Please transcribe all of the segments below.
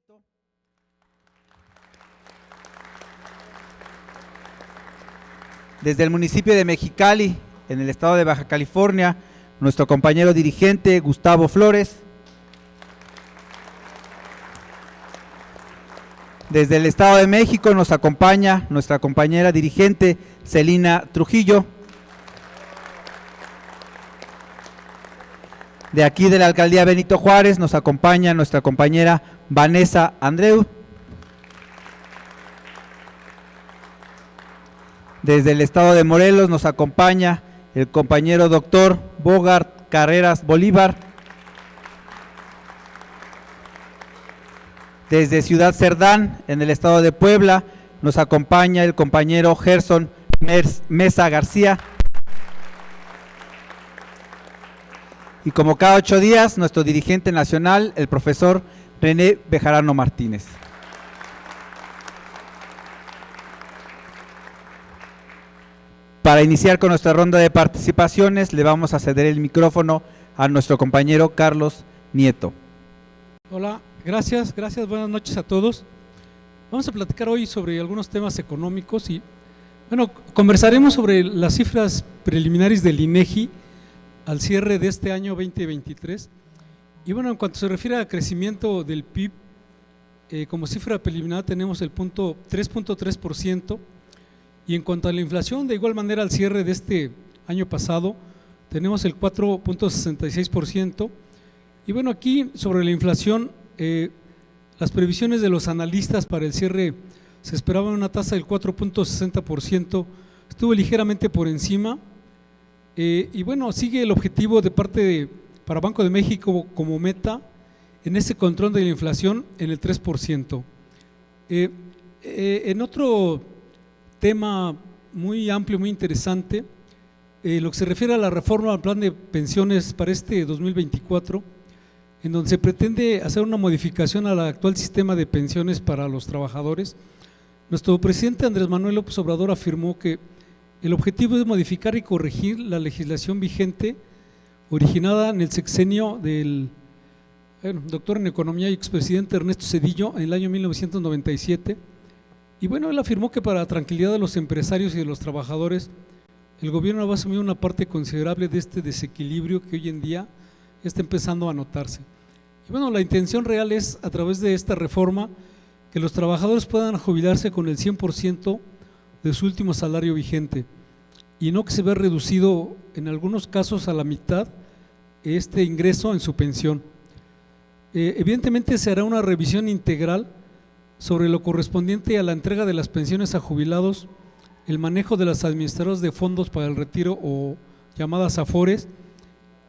Nieto. Desde el municipio de Mexicali, en el estado de Baja California, nuestro compañero dirigente Gustavo Flores. Desde el Estado de México nos acompaña nuestra compañera dirigente Celina Trujillo. De aquí de la Alcaldía Benito Juárez nos acompaña nuestra compañera Vanessa Andreu. Desde el Estado de Morelos nos acompaña el compañero doctor Bogart Carreras Bolívar. Desde Ciudad Cerdán, en el Estado de Puebla, nos acompaña el compañero Gerson Mesa García. Y como cada 8 días, nuestro dirigente nacional, el profesor René Bejarano Martínez. Para iniciar con nuestra ronda de participaciones, le vamos a ceder el micrófono a nuestro compañero Carlos Nieto. Hola, gracias, buenas noches a todos. Vamos a platicar hoy sobre algunos temas económicos y, bueno, conversaremos sobre las cifras preliminares del INEGI al cierre de este año 2023. Y bueno, en cuanto se refiere a crecimiento del PIB, como cifra preliminar tenemos el 3.3%, y en cuanto a la inflación, de igual manera al cierre de este año pasado, tenemos el 4.66%. Y bueno, aquí sobre la inflación, las previsiones de los analistas para el cierre se esperaba una tasa del 4.60%, estuvo ligeramente por encima. Y bueno, sigue el objetivo de parte para Banco de México como meta en ese control de la inflación en el 3%. En otro tema muy amplio, muy interesante, lo que se refiere a la reforma al plan de pensiones para este 2024, en donde se pretende hacer una modificación al actual sistema de pensiones para los trabajadores. Nuestro presidente Andrés Manuel López Obrador afirmó que el objetivo es modificar y corregir la legislación vigente originada en el sexenio del doctor en Economía y expresidente Ernesto Zedillo en el año 1997. Y bueno, él afirmó que para la tranquilidad de los empresarios y de los trabajadores, el gobierno va a asumir una parte considerable de este desequilibrio que hoy en día está empezando a notarse. Y bueno, la intención real es, a través de esta reforma, que los trabajadores puedan jubilarse con el 100% de su último salario vigente y no que se vea reducido en algunos casos a la mitad este ingreso en su pensión. Evidentemente se hará una revisión integral sobre lo correspondiente a la entrega de las pensiones a jubilados, el manejo de las administradoras de fondos para el retiro o llamadas AFORES,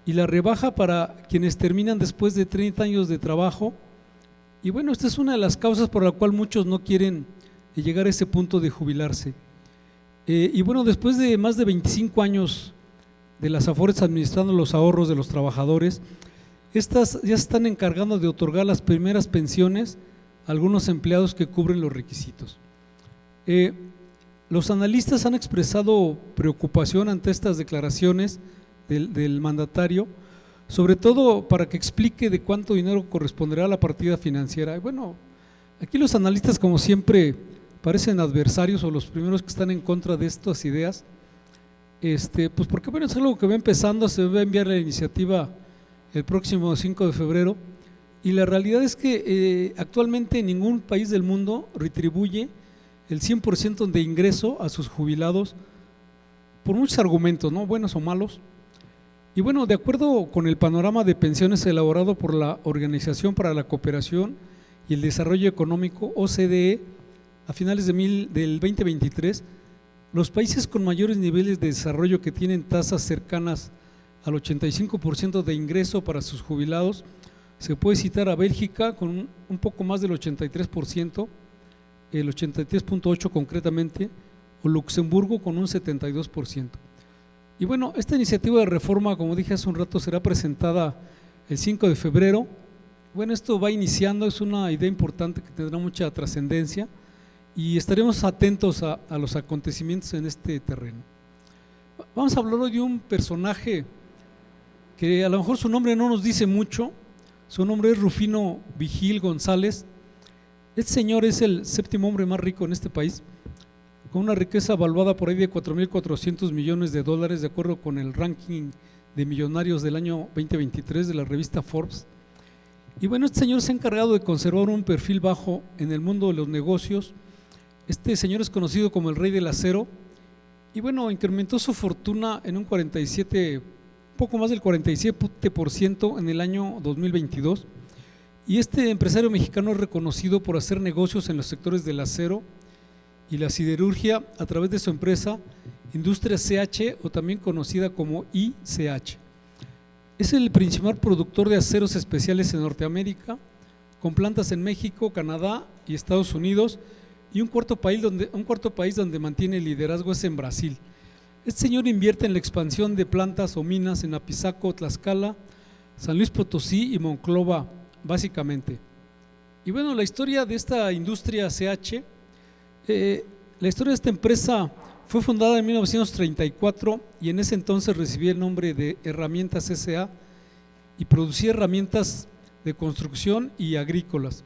y la rebaja para quienes terminan después de 30 años de trabajo. Y bueno, esta es una de las causas por la cual muchos no quieren llegar a ese punto de jubilarse. Y bueno, después de más de 25 años de las AFORES administrando los ahorros de los trabajadores, estas ya se están encargando de otorgar las primeras pensiones a algunos empleados que cubren los requisitos. Los analistas han expresado preocupación ante estas declaraciones del mandatario, sobre todo para que explique de cuánto dinero corresponderá a la partida financiera. Y bueno, aquí los analistas, como siempre, parecen adversarios o los primeros que están en contra de estas ideas, pues porque bueno, es algo que va empezando, se va a enviar la iniciativa el próximo 5 de febrero, y la realidad es que actualmente ningún país del mundo retribuye el 100% de ingreso a sus jubilados por muchos argumentos, ¿no?, buenos o malos. Y bueno, de acuerdo con el panorama de pensiones elaborado por la Organización para la Cooperación y el Desarrollo Económico, OCDE, a finales del 2023, los países con mayores niveles de desarrollo que tienen tasas cercanas al 85% de ingreso para sus jubilados, se puede citar a Bélgica con un poco más del 83%, el 83.8% concretamente, o Luxemburgo con un 72%. Y bueno, esta iniciativa de reforma, como dije hace un rato, será presentada el 5 de febrero. Bueno, esto va iniciando, es una idea importante que tendrá mucha trascendencia y estaremos atentos a los acontecimientos en este terreno. Vamos a hablar hoy de un personaje que a lo mejor su nombre no nos dice mucho. Su nombre es Rufino Vigil González. Este señor es el séptimo hombre más rico en este país, con una riqueza valuada por ahí de 4.400 millones de dólares, de acuerdo con el ranking de millonarios del año 2023 de la revista Forbes. Y bueno, este señor se ha encargado de conservar un perfil bajo en el mundo de los negocios. Este señor es conocido como el rey del acero y bueno, incrementó su fortuna en un 47, poco más del 47% en el año 2022. Y este empresario mexicano es reconocido por hacer negocios en los sectores del acero y la siderurgia a través de su empresa Industria CH, o también conocida como ICH. Es el principal productor de aceros especiales en Norteamérica, con plantas en México, Canadá y Estados Unidos, y un cuarto país donde mantiene el liderazgo es en Brasil. Este señor invierte en la expansión de plantas o minas en Apizaco, Tlaxcala, San Luis Potosí y Monclova, básicamente. Y bueno, la historia de esta industria CH, la historia de esta empresa fue fundada en 1934 y en ese entonces recibía el nombre de Herramientas S.A. y producía herramientas de construcción y agrícolas.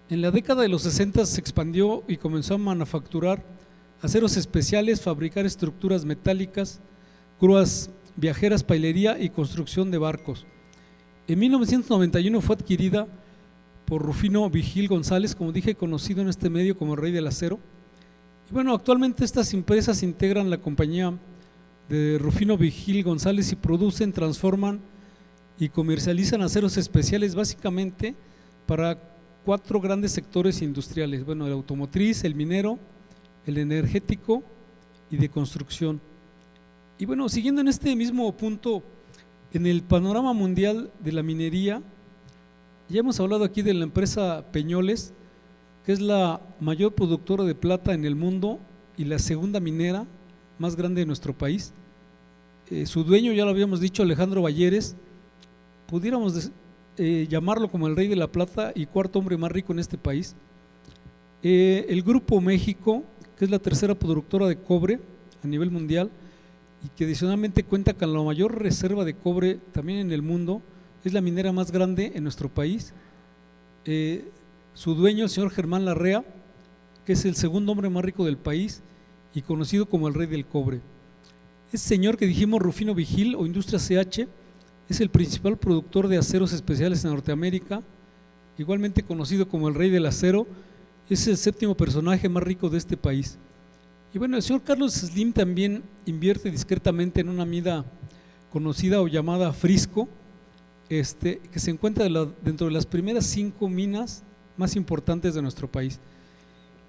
En la década de los 60 se expandió y comenzó a manufacturar aceros especiales, fabricar estructuras metálicas, grúas viajeras, pailería y construcción de barcos. En 1991 fue adquirida por Rufino Vigil González, como dije, conocido en este medio como el rey del acero. Y bueno, actualmente estas empresas integran la compañía de Rufino Vigil González y producen, transforman y comercializan aceros especiales básicamente para 4 grandes sectores industriales, bueno, el automotriz, el minero, el energético y de construcción. Y bueno, siguiendo en este mismo punto, en el panorama mundial de la minería, ya hemos hablado aquí de la empresa Peñoles, que es la mayor productora de plata en el mundo y la segunda minera más grande de nuestro país. Su dueño, ya lo habíamos dicho, Alejandro Balleres, pudiéramos llamarlo como el rey de la plata y cuarto hombre más rico en este país. El Grupo México, que es la tercera productora de cobre a nivel mundial y que adicionalmente cuenta con la mayor reserva de cobre también en el mundo, es la minera más grande en nuestro país. Su dueño, el señor Germán Larrea, que es el segundo hombre más rico del país y conocido como el rey del cobre. Este señor que dijimos, Rufino Vigil o Industria CH, es el principal productor de aceros especiales en Norteamérica, igualmente conocido como el rey del acero. Es el séptimo personaje más rico de este país. Y bueno, el señor Carlos Slim también invierte discretamente en una mina conocida o llamada Frisco, que se encuentra dentro de las primeras 5 minas más importantes de nuestro país.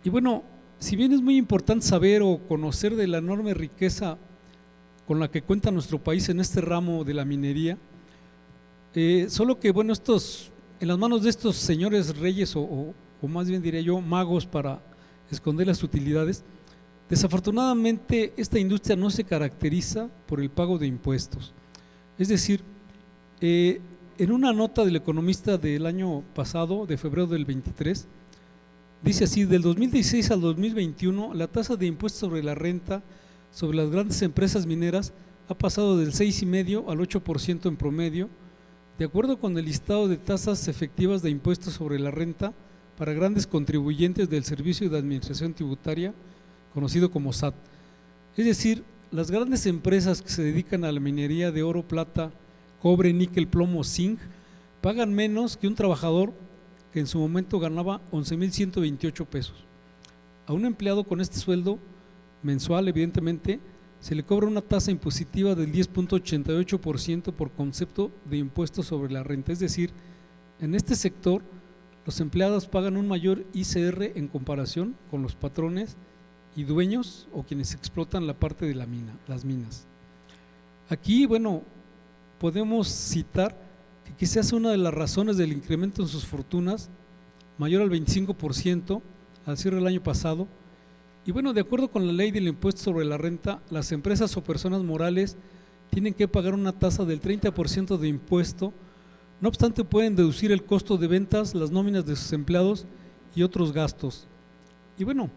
Y bueno, si bien es muy importante saber o conocer de la enorme riqueza con la que cuenta nuestro país en este ramo de la minería, solo que bueno, en las manos de estos señores reyes o más bien diré yo, magos para esconder las utilidades, desafortunadamente esta industria no se caracteriza por el pago de impuestos. Es decir, en una nota del Economista del año pasado, de febrero del 23, dice así: del 2016 al 2021 la tasa de impuestos sobre la renta sobre las grandes empresas mineras ha pasado del 6,5% al 8% en promedio, de acuerdo con el listado de tasas efectivas de impuestos sobre la renta para grandes contribuyentes del Servicio de Administración Tributaria, conocido como SAT. Es decir, las grandes empresas que se dedican a la minería de oro, plata, cobre, níquel, plomo, zinc, pagan menos que un trabajador que en su momento ganaba 11,128 pesos. A un empleado con este sueldo mensual, evidentemente, se le cobra una tasa impositiva del 10,88% por concepto de impuestos sobre la renta. Es decir, en este sector los empleados pagan un mayor ICR en comparación con los patrones y dueños o quienes explotan la parte de la mina, las minas. Aquí, bueno, podemos citar que quizás una de las razones del incremento en sus fortunas, mayor al 25% al cierre del año pasado. Y bueno, de acuerdo con la ley del impuesto sobre la renta, las empresas o personas morales tienen que pagar una tasa del 30% de impuesto. No obstante, pueden deducir el costo de ventas, las nóminas de sus empleados y otros gastos. Y bueno,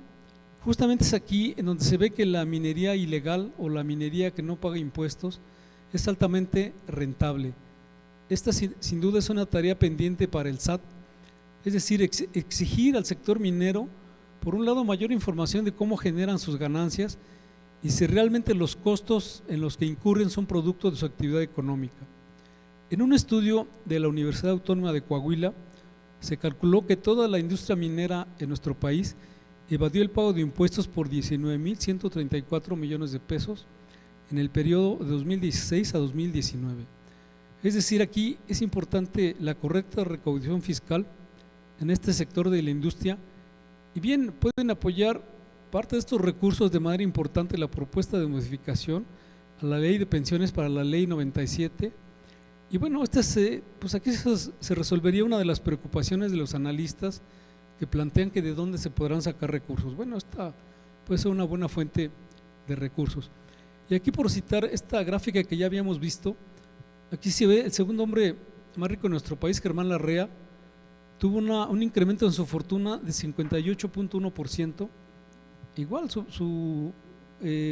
justamente es aquí en donde se ve que la minería ilegal o la minería que no paga impuestos es altamente rentable. Esta sin duda es una tarea pendiente para el SAT. es decir, exigir al sector minero, por un lado, mayor información de cómo generan sus ganancias y si realmente los costos en los que incurren son producto de su actividad económica. En un estudio de la Universidad Autónoma de Coahuila, se calculó que toda la industria minera en nuestro país evadió el pago de impuestos por 19.134 millones de pesos en el periodo de 2016 a 2019. Es decir, aquí es importante la correcta recaudación fiscal en este sector de la industria, y bien, pueden apoyar parte de estos recursos de manera importante la propuesta de modificación a la ley de pensiones para la ley 97. Y bueno, pues aquí se resolvería una de las preocupaciones de los analistas que plantean que de dónde se podrán sacar recursos. Bueno, esta puede ser una buena fuente de recursos. Y aquí, por citar esta gráfica que ya habíamos visto, aquí se ve el segundo hombre más rico de nuestro país, Germán Larrea, tuvo un incremento en su fortuna de 58.1%. Igual su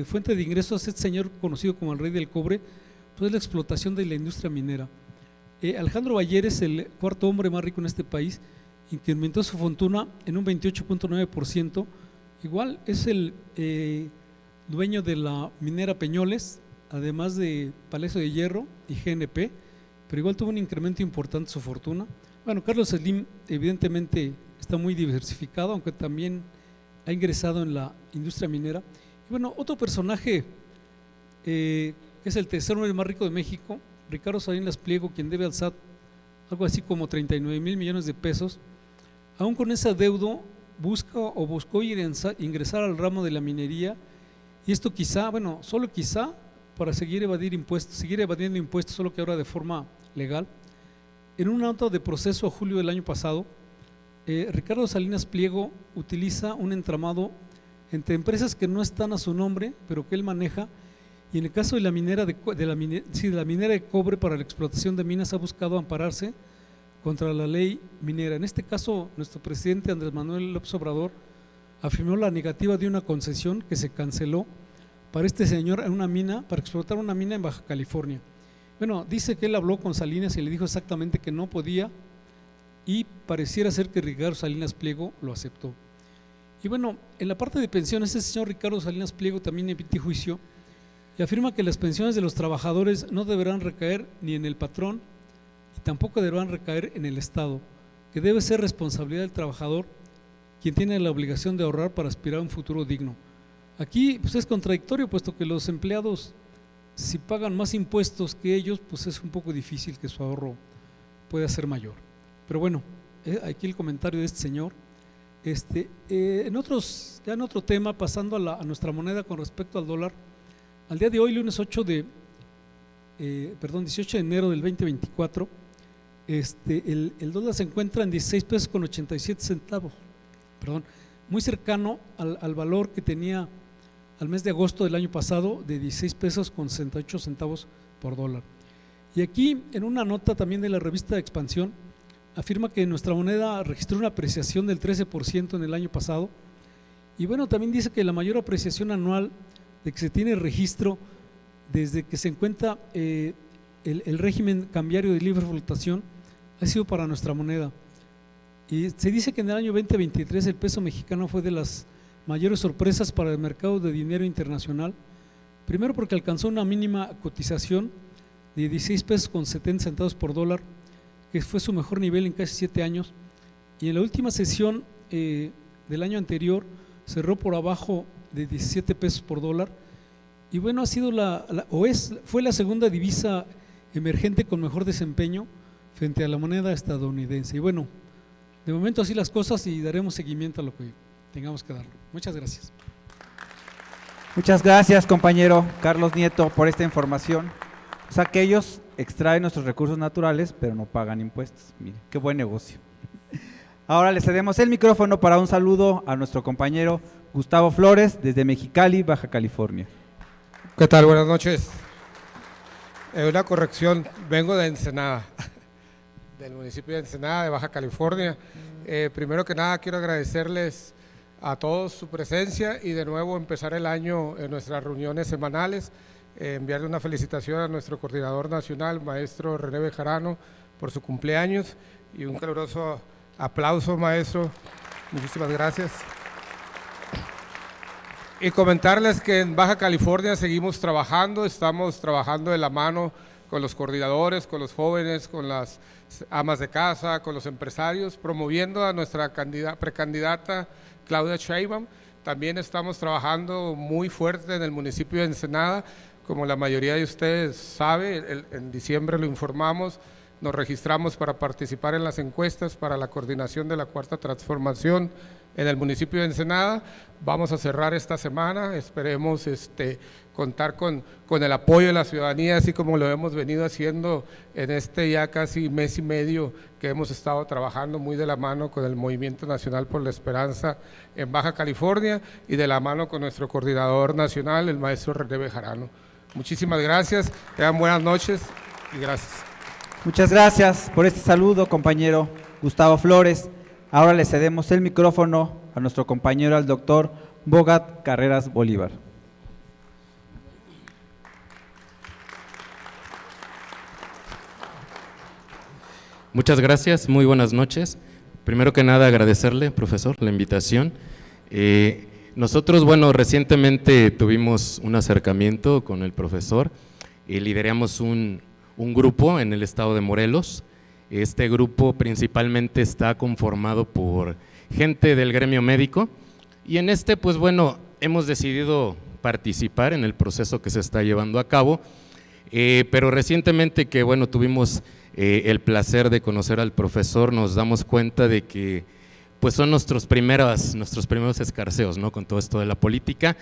fuente de ingresos, este señor conocido como el rey del cobre, pues es la explotación de la industria minera. Alejandro Balleres, el cuarto hombre más rico en este país, incrementó su fortuna en un 28.9%. Igual es el dueño de la minera Peñoles, además de Palacio de Hierro y GNP, pero igual tuvo un incremento importante en su fortuna. Bueno, Carlos Slim evidentemente está muy diversificado, aunque también ha ingresado en la industria minera. Y bueno, otro personaje que es el tercer hombre más rico de México, Ricardo Salinas Pliego, quien debe al SAT algo así como 39,000 millones de pesos, aún con ese adeudo buscó ingresar al ramo de la minería, y esto quizá, bueno, solo quizá para seguir evadiendo impuestos, solo que ahora de forma legal. En un auto de proceso a julio del año pasado, Ricardo Salinas Pliego utiliza un entramado entre empresas que no están a su nombre, pero que él maneja, y en el caso de la minera de cobre para la explotación de minas ha buscado ampararse contra la ley minera. En este caso, nuestro presidente Andrés Manuel López Obrador afirmó la negativa de una concesión que se canceló para este señor para explotar una mina en Baja California. Bueno, dice que él habló con Salinas y le dijo exactamente que no podía, y pareciera ser que Ricardo Salinas Pliego lo aceptó. Y bueno, en la parte de pensiones, ese señor Ricardo Salinas Pliego también emitió juicio y afirma que las pensiones de los trabajadores no deberán recaer ni en el patrón y tampoco deberán recaer en el Estado, que debe ser responsabilidad del trabajador, quien tiene la obligación de ahorrar para aspirar a un futuro digno. Aquí pues es contradictorio, puesto que los empleados, si pagan más impuestos que ellos, pues es un poco difícil que su ahorro pueda ser mayor. Pero bueno, aquí el comentario de este señor. En otro tema, pasando a nuestra moneda con respecto al dólar, al día de hoy, lunes 18 de enero del 2024, el dólar se encuentra en 16 pesos con 87 centavos, muy cercano al valor que tenía al mes de agosto del año pasado, de 16 pesos con 68 centavos por dólar. Y aquí, en una nota también de la revista Expansión, afirma que nuestra moneda registró una apreciación del 13% en el año pasado, y bueno, también dice que la mayor apreciación anual de que se tiene registro desde que se encuentra el régimen cambiario de libre fluctuación ha sido para nuestra moneda. Y se dice que en el año 2023 el peso mexicano fue de las mayores sorpresas para el mercado de dinero internacional, primero porque alcanzó una mínima cotización de 16 pesos con 70 centavos por dólar, que fue su mejor nivel en casi 7 años, y en la última sesión del año anterior cerró por abajo de 17 pesos por dólar, y bueno, ha sido fue la segunda divisa emergente con mejor desempeño frente a la moneda estadounidense. Y bueno, de momento así las cosas, y daremos seguimiento a lo que tengamos que darlo. Muchas gracias. Muchas gracias, compañero Carlos Nieto, por esta información. O sea, que ellos extraen nuestros recursos naturales, pero no pagan impuestos. Mire, qué buen negocio. Ahora le cedemos el micrófono para un saludo a nuestro compañero Gustavo Flores, desde Mexicali, Baja California. ¿Qué tal? Buenas noches. Una corrección, vengo de Ensenada, del municipio de Ensenada, de Baja California. Primero que nada, quiero agradecerles a todos su presencia y de nuevo empezar el año en nuestras reuniones semanales. Enviarle una felicitación a nuestro coordinador nacional, maestro René Bejarano, por su cumpleaños, y un caluroso Aplauso, maestro. Muchísimas gracias. Y comentarles que en Baja California seguimos trabajando, estamos trabajando de la mano con los coordinadores, con los jóvenes, con las amas de casa, con los empresarios, promoviendo a nuestra precandidata Claudia Sheinbaum. También estamos trabajando muy fuerte en el municipio de Ensenada, como la mayoría de ustedes sabe, en diciembre lo informamos, nos registramos para participar en las encuestas para la coordinación de la Cuarta Transformación en el municipio de Ensenada. Vamos a cerrar esta semana, esperemos contar con el apoyo de la ciudadanía, así como lo hemos venido haciendo en ya casi mes y medio que hemos estado trabajando muy de la mano con el Movimiento Nacional por la Esperanza en Baja California y de la mano con nuestro coordinador nacional, el maestro René Bejarano. Muchísimas gracias, tengan buenas noches y gracias. Muchas gracias por este saludo, compañero Gustavo Flores. Ahora le cedemos el micrófono a nuestro compañero, al doctor Bogat Carreras Bolívar. Muchas gracias, muy buenas noches. Primero que nada agradecerle, profesor, la invitación. Nosotros, bueno, recientemente tuvimos un acercamiento con el profesor y lideramos un grupo en el estado de Morelos. Este grupo principalmente está conformado por gente del gremio médico y en pues bueno, hemos decidido participar en el proceso que se está llevando a cabo, pero recientemente que bueno, tuvimos el placer de conocer al profesor, nos damos cuenta de que pues son nuestros primeros escarceos, ¿no?, con todo esto de la política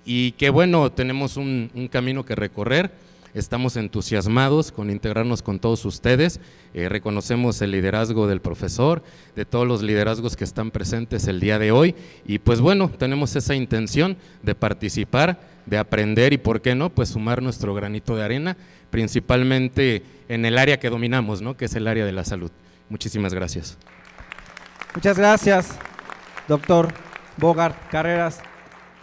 y que bueno, tenemos un camino que recorrer. Estamos entusiasmados con integrarnos con todos ustedes, reconocemos el liderazgo del profesor, de todos los liderazgos que están presentes el día de hoy y pues bueno, tenemos esa intención de participar, de aprender y por qué no, pues sumar nuestro granito de arena, principalmente en el área que dominamos, ¿no?, que es el área de la salud. Muchísimas gracias. Muchas gracias, doctor Bogart Carreras.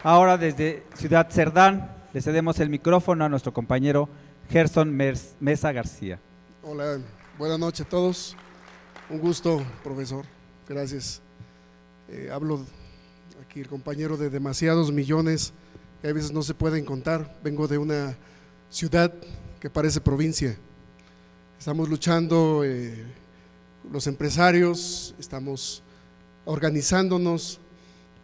Ahora desde Ciudad Cerdán le cedemos el micrófono a nuestro compañero Gerson Mesa García. Hola, buenas noches a todos. Un gusto, profesor. Gracias. Hablo aquí el compañero de demasiados millones que a veces no se pueden contar. Vengo de una ciudad que parece provincia. Estamos luchando, los empresarios, estamos organizándonos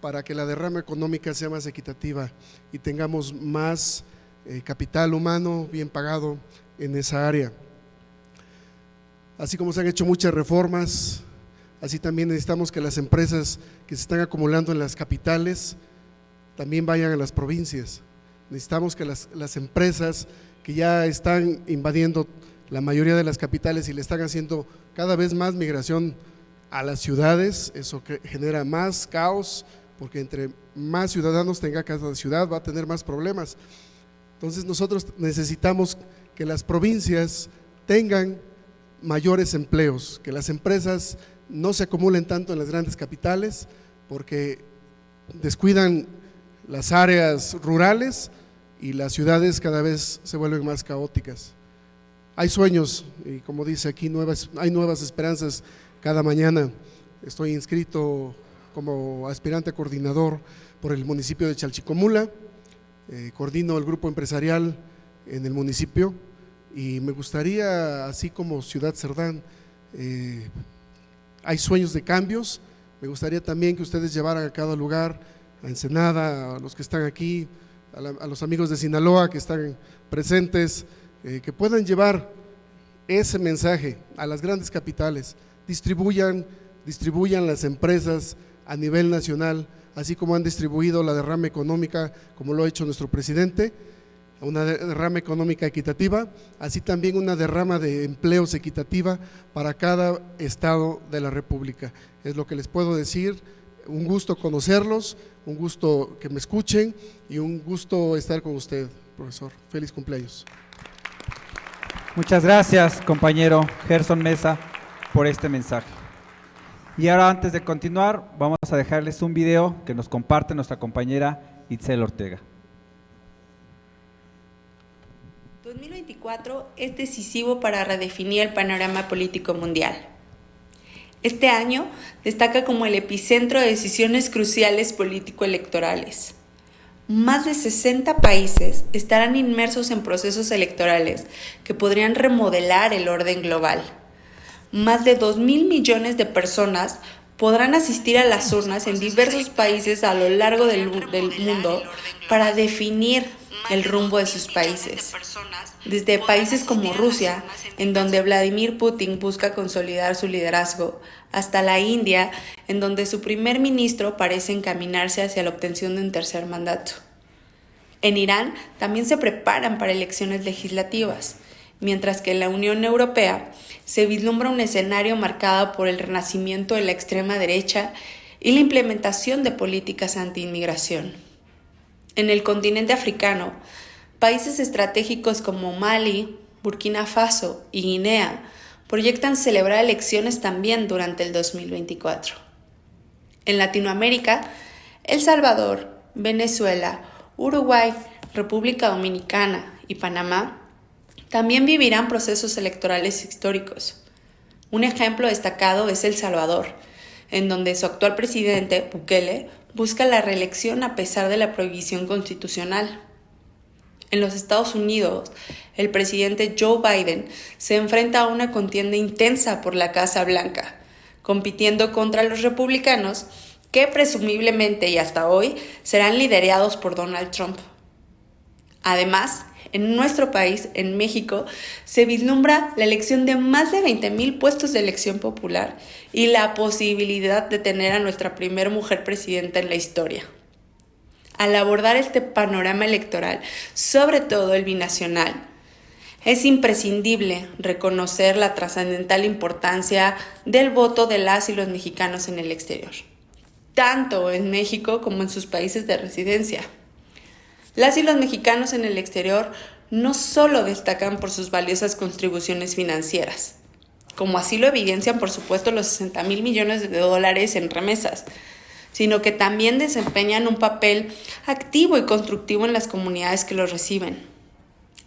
para que la derrama económica sea más equitativa y tengamos más capital humano bien pagado en esa área. Así como se han hecho muchas reformas, así también necesitamos que las empresas que se están acumulando en las capitales también vayan a las provincias. Necesitamos que las empresas que ya están invadiendo la mayoría de las capitales y le están haciendo cada vez más migración a las ciudades, eso genera más caos, porque entre más ciudadanos tenga cada ciudad va a tener más problemas. Entonces nosotros necesitamos que las provincias tengan mayores empleos, que las empresas no se acumulen tanto en las grandes capitales, porque descuidan las áreas rurales y las ciudades cada vez se vuelven más caóticas. Hay sueños y como dice aquí, hay nuevas esperanzas cada mañana. Estoy inscrito como aspirante coordinador por el municipio de Chalchicomula, coordino el grupo empresarial en el municipio y me gustaría, así como Ciudad Cerdán, hay sueños de cambios, me gustaría también que ustedes llevaran a cada lugar, a Ensenada, a los que están aquí, a los amigos de Sinaloa que están presentes, que puedan llevar ese mensaje a las grandes capitales, distribuyan las empresas a nivel nacional, así como han distribuido la derrama económica, como lo ha hecho nuestro presidente, una derrama económica equitativa, así también una derrama de empleos equitativa para cada estado de la República. Es lo que les puedo decir, un gusto conocerlos, un gusto que me escuchen y un gusto estar con usted, profesor. Feliz cumpleaños. Muchas gracias, compañero Gerson Mesa, por este mensaje. Y ahora, antes de continuar, vamos a dejarles un video que nos comparte nuestra compañera Itzel Ortega. 2024 es decisivo para redefinir el panorama político mundial. Este año destaca como el epicentro de decisiones cruciales político-electorales. Más de 60 países estarán inmersos en procesos electorales que podrían remodelar el orden global. Más de 2.000 millones de personas podrán asistir a las urnas en diversos países a lo largo del mundo para definir el rumbo de sus países. Desde países como Rusia, en donde Vladimir Putin busca consolidar su liderazgo, hasta la India, en donde su primer ministro parece encaminarse hacia la obtención de un tercer mandato. En Irán también se preparan para elecciones legislativas, mientras que en la Unión Europea se vislumbra un escenario marcado por el renacimiento de la extrema derecha y la implementación de políticas anti-inmigración. En el continente africano, países estratégicos como Mali, Burkina Faso y Guinea proyectan celebrar elecciones también durante el 2024. En Latinoamérica, El Salvador, Venezuela, Uruguay, República Dominicana y Panamá también vivirán procesos electorales históricos. Un ejemplo destacado es El Salvador, en donde su actual presidente, Bukele, busca la reelección a pesar de la prohibición constitucional. En los Estados Unidos, el presidente Joe Biden se enfrenta a una contienda intensa por la Casa Blanca, compitiendo contra los republicanos que presumiblemente y hasta hoy serán liderados por Donald Trump. Además, en nuestro país, en México, se vislumbra la elección de más de 20,000 puestos de elección popular y la posibilidad de tener a nuestra primera mujer presidenta en la historia. Al abordar este panorama electoral, sobre todo el binacional, es imprescindible reconocer la trascendental importancia del voto de las y los mexicanos en el exterior, tanto en México como en sus países de residencia. Las y los mexicanos en el exterior no solo destacan por sus valiosas contribuciones financieras, como así lo evidencian por supuesto los 60,000 millones de dólares en remesas, sino que también desempeñan un papel activo y constructivo en las comunidades que los reciben.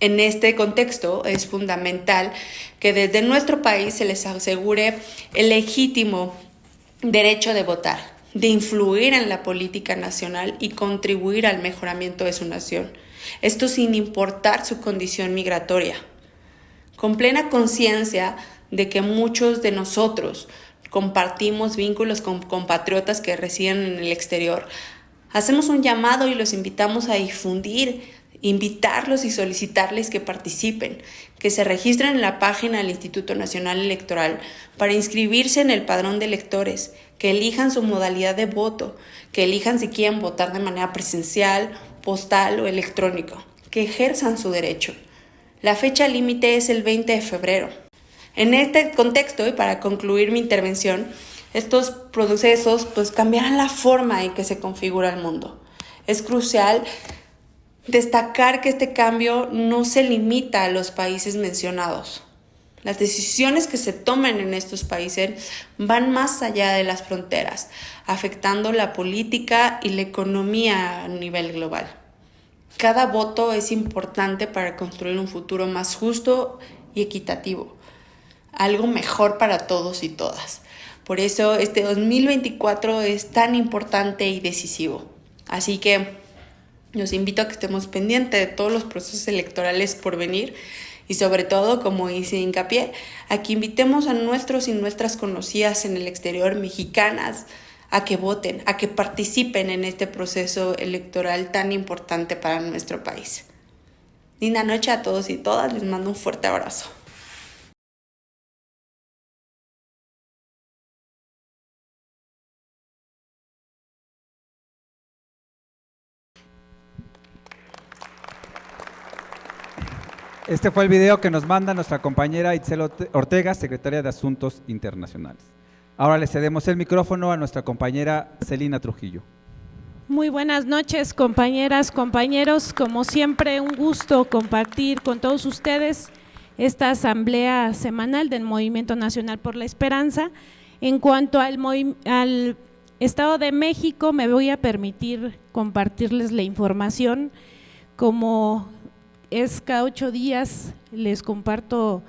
En este contexto es fundamental que desde nuestro país se les asegure el legítimo derecho de votar, de influir en la política nacional y contribuir al mejoramiento de su nación. Esto sin importar su condición migratoria. Con plena conciencia de que muchos de nosotros compartimos vínculos con compatriotas que residen en el exterior, hacemos un llamado y los invitamos a difundir, invitarlos y solicitarles que participen, que se registren en la página del Instituto Nacional Electoral para inscribirse en el padrón de electores, que elijan su modalidad de voto, que elijan si quieren votar de manera presencial, postal o electrónico, que ejerzan su derecho. La fecha límite es el 20 de febrero. En este contexto, y para concluir mi intervención, estos procesos cambiarán la forma en que se configura el mundo. Es crucial destacar que este cambio no se limita a los países mencionados. Las decisiones que se tomen en estos países van más allá de las fronteras, afectando la política y la economía a nivel global. Cada voto es importante para construir un futuro más justo y equitativo, algo mejor para todos y todas. Por eso este 2024 es tan importante y decisivo. Así que los invito a que estemos pendientes de todos los procesos electorales por venir y sobre todo, como hice hincapié, a que invitemos a nuestros y nuestras conocidas en el exterior, mexicanas, a que voten, a que participen en este proceso electoral tan importante para nuestro país. Linda noche a todos y todas, les mando un fuerte abrazo. Este fue el video que nos manda nuestra compañera Itzel Ortega, secretaria de Asuntos Internacionales. Ahora le cedemos el micrófono a nuestra compañera Celina Trujillo. Muy buenas noches, compañeras, compañeros. Como siempre, un gusto compartir con todos ustedes esta asamblea semanal del Movimiento Nacional por la Esperanza. En cuanto al Estado de México, me voy a permitir compartirles la información. Como es cada 8 días, les comparto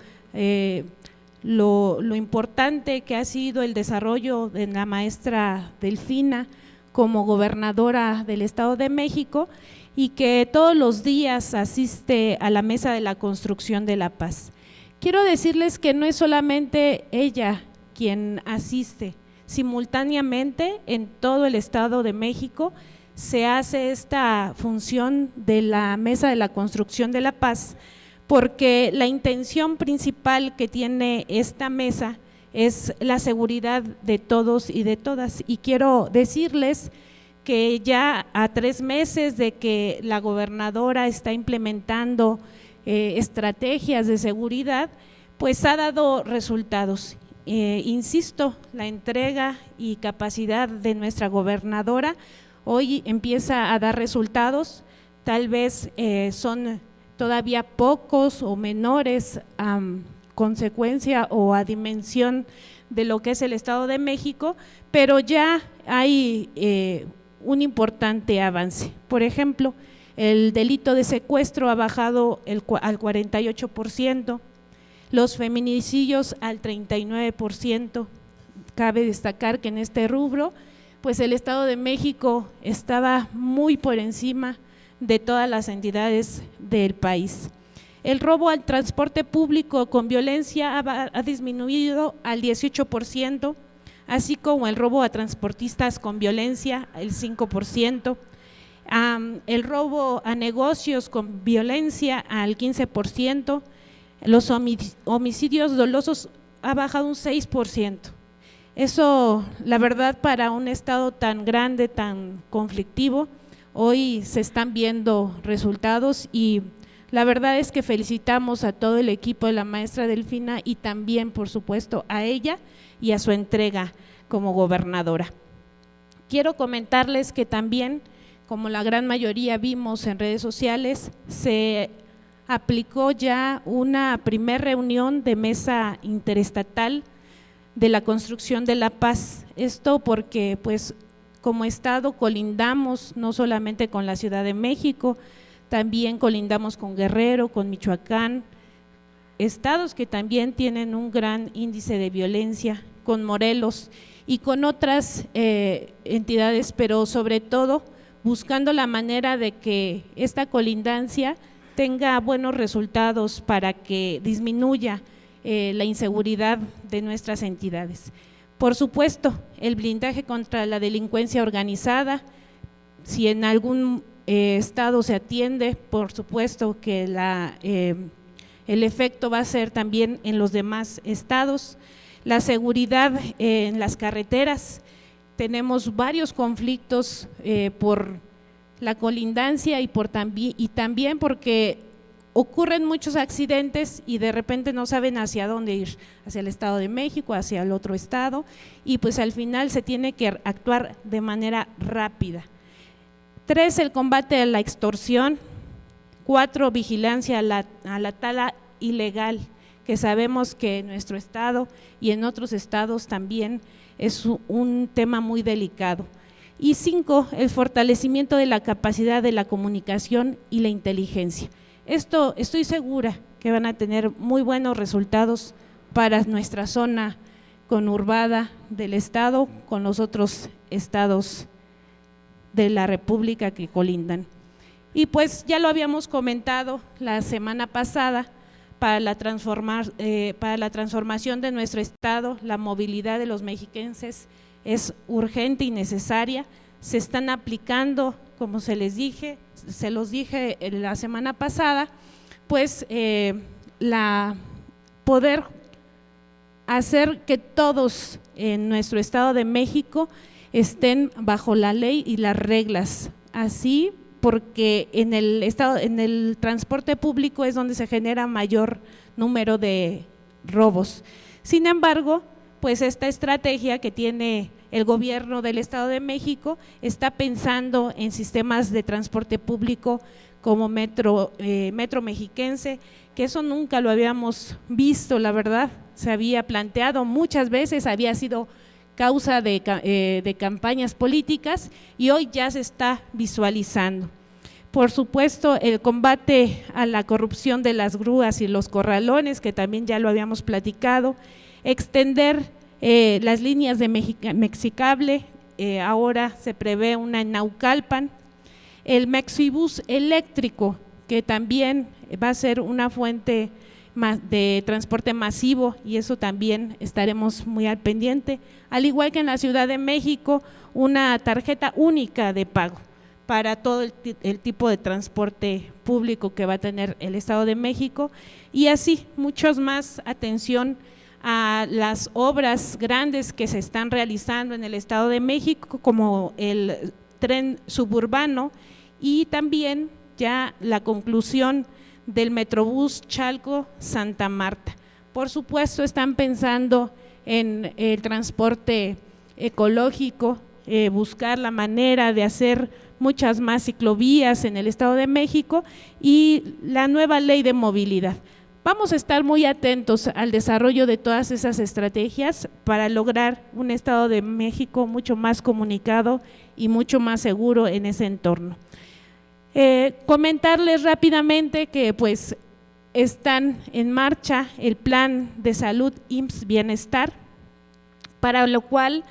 lo importante que ha sido el desarrollo de la maestra Delfina como gobernadora del Estado de México y que todos los días asiste a la mesa de la construcción de la paz. Quiero decirles que no es solamente ella quien asiste, simultáneamente en todo el Estado de México se hace esta función de la mesa de la construcción de la paz, porque la intención principal que tiene esta mesa es la seguridad de todos y de todas. Y quiero decirles que ya a 3 meses de que la gobernadora está implementando estrategias de seguridad, pues ha dado resultados. Insisto, la entrega y capacidad de nuestra gobernadora hoy empieza a dar resultados, tal vez son todavía pocos o menores a consecuencia o a dimensión de lo que es el Estado de México, pero ya hay un importante avance. Por ejemplo, el delito de secuestro ha bajado al 48%, los feminicidios al 39%. Cabe destacar que en este rubro, pues el Estado de México estaba muy por encima de todas las entidades del país. El robo al transporte público con violencia ha disminuido al 18%, así como el robo a transportistas con violencia, el 5%, el robo a negocios con violencia al 15%, los homicidios dolosos ha bajado un 6%. Eso, la verdad, para un estado tan grande, tan conflictivo, hoy se están viendo resultados y la verdad es que felicitamos a todo el equipo de la maestra Delfina y también, por supuesto, a ella y a su entrega como gobernadora. Quiero comentarles que también, como la gran mayoría vimos en redes sociales, se aplicó ya una primera reunión de mesa interestatal de la construcción de la paz. Esto porque pues como estado colindamos no solamente con la Ciudad de México, también colindamos con Guerrero, con Michoacán, estados que también tienen un gran índice de violencia, con Morelos y con otras entidades, pero sobre todo buscando la manera de que esta colindancia tenga buenos resultados para que disminuya la inseguridad de nuestras entidades. Por supuesto, el blindaje contra la delincuencia organizada, si en algún estado se atiende, por supuesto que el efecto va a ser también en los demás estados. La seguridad en las carreteras, tenemos varios conflictos por la colindancia y también porque ocurren muchos accidentes y de repente no saben hacia dónde ir, hacia el Estado de México, hacia el otro estado, y pues al final se tiene que actuar de manera rápida. 3, el combate a la extorsión. 4, vigilancia a la tala ilegal, que sabemos que en nuestro estado y en otros estados también es un tema muy delicado. Y 5, el fortalecimiento de la capacidad de la comunicación y la inteligencia. Esto estoy segura que van a tener muy buenos resultados para nuestra zona conurbada del estado con los otros estados de la República que colindan. Y pues ya lo habíamos comentado la semana pasada, para la transformación de nuestro estado, la movilidad de los mexiquenses es urgente y necesaria. Se están aplicando, como se los dije la semana pasada, pues poder hacer que todos en nuestro Estado de México estén bajo la ley y las reglas, así porque en el transporte público es donde se genera mayor número de robos. Sin embargo, pues esta estrategia que tiene el gobierno del Estado de México está pensando en sistemas de transporte público como Metro Mexiquense, que eso nunca lo habíamos visto, la verdad, se había planteado muchas veces, había sido causa de campañas políticas y hoy ya se está visualizando. por supuesto, el combate a la corrupción de las grúas y los corralones, que también ya lo habíamos platicado, extender las líneas de Mexicable, ahora se prevé una en Naucalpan, el Mexibus eléctrico, que también va a ser una fuente de transporte masivo, y eso también estaremos muy al pendiente, al igual que en la Ciudad de México, una tarjeta única de pago para todo el tipo de transporte público que va a tener el Estado de México, y así muchos más. Atención a las obras grandes que se están realizando en el Estado de México, como el tren suburbano, y también ya la conclusión del Metrobús Chalco-Santa Marta. Por supuesto, están pensando en el transporte ecológico, buscar la manera de hacer muchas más ciclovías en el Estado de México y la nueva ley de movilidad. Vamos a estar muy atentos al desarrollo de todas esas estrategias para lograr un Estado de México mucho más comunicado y mucho más seguro en ese entorno. Comentarles rápidamente que pues están en marcha el plan de salud IMSS Bienestar, para lo cual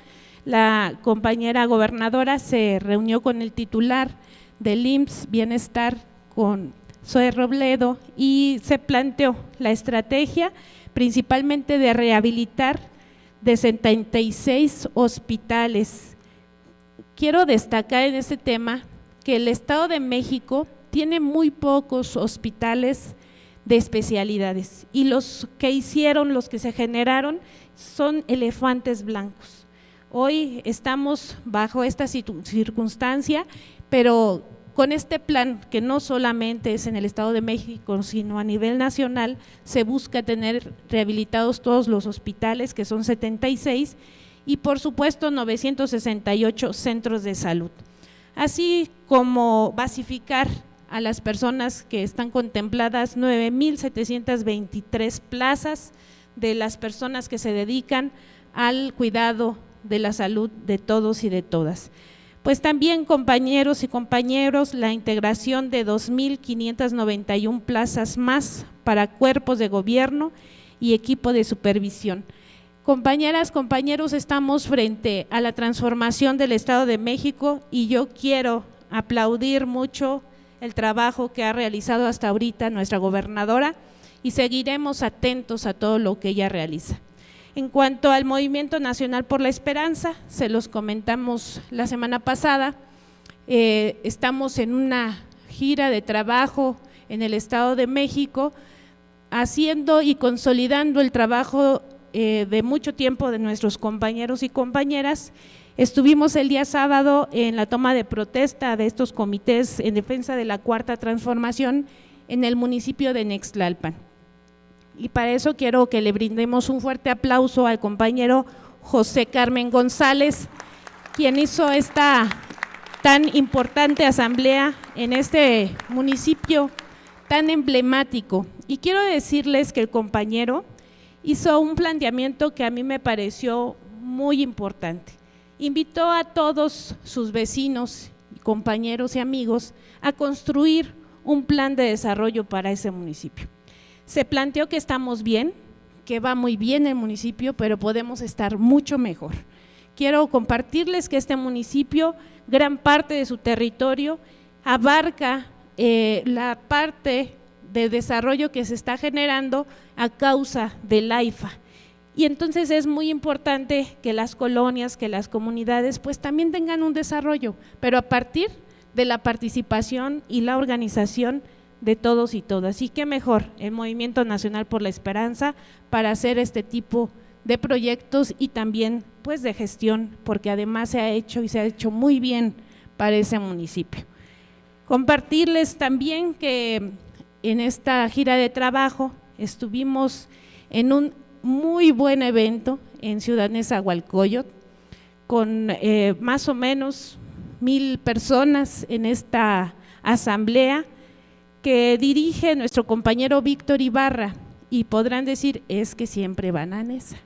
la compañera gobernadora se reunió con el titular del IMSS Bienestar, con Zoe Robledo, y se planteó la estrategia principalmente de rehabilitar de 76 hospitales. Quiero destacar en este tema que el Estado de México tiene muy pocos hospitales de especialidades, y los que se generaron son elefantes blancos. Hoy estamos bajo esta circunstancia, pero con este plan, que no solamente es en el Estado de México, sino a nivel nacional, se busca tener rehabilitados todos los hospitales, que son 76, y por supuesto 968 centros de salud, así como basificar a las personas que están contempladas 9,723 plazas de las personas que se dedican al cuidado de la salud de todos y de todas. Pues también, compañeros y compañeros, la integración de 2,591 plazas más para cuerpos de gobierno y equipo de supervisión. Compañeras, compañeros, estamos frente a la transformación del Estado de México, y yo quiero aplaudir mucho el trabajo que ha realizado hasta ahorita nuestra gobernadora, y seguiremos atentos a todo lo que ella realiza. En cuanto al Movimiento Nacional por la Esperanza, se los comentamos la semana pasada, estamos en una gira de trabajo en el Estado de México, haciendo y consolidando el trabajo de mucho tiempo de nuestros compañeros y compañeras. Estuvimos el día sábado en la toma de protesta de estos comités en defensa de la Cuarta Transformación en el municipio de Nextlalpan. Y para eso quiero que le brindemos un fuerte aplauso al compañero José Carmen González, quien hizo esta tan importante asamblea en este municipio tan emblemático. Y quiero decirles que el compañero hizo un planteamiento que a mí me pareció muy importante. Invitó a todos sus vecinos, compañeros y amigos a construir un plan de desarrollo para ese municipio. Se planteó que estamos bien, que va muy bien el municipio, pero podemos estar mucho mejor. Quiero compartirles que este municipio, gran parte de su territorio, abarca la parte de desarrollo que se está generando a causa del AIFA. Y entonces es muy importante que las colonias, que las comunidades pues también tengan un desarrollo, pero a partir de la participación y la organización de todos y todas. Y qué mejor el Movimiento Nacional por la Esperanza para hacer este tipo de proyectos y también pues de gestión, porque además se ha hecho y se ha hecho muy bien para ese municipio. Compartirles también que en esta gira de trabajo estuvimos en un muy buen evento en Ciudad Nezahualcóyotl, con más o menos 1,000 personas en esta asamblea que dirige nuestro compañero Víctor Ibarra, y podrán decir, es que siempre van a Neza.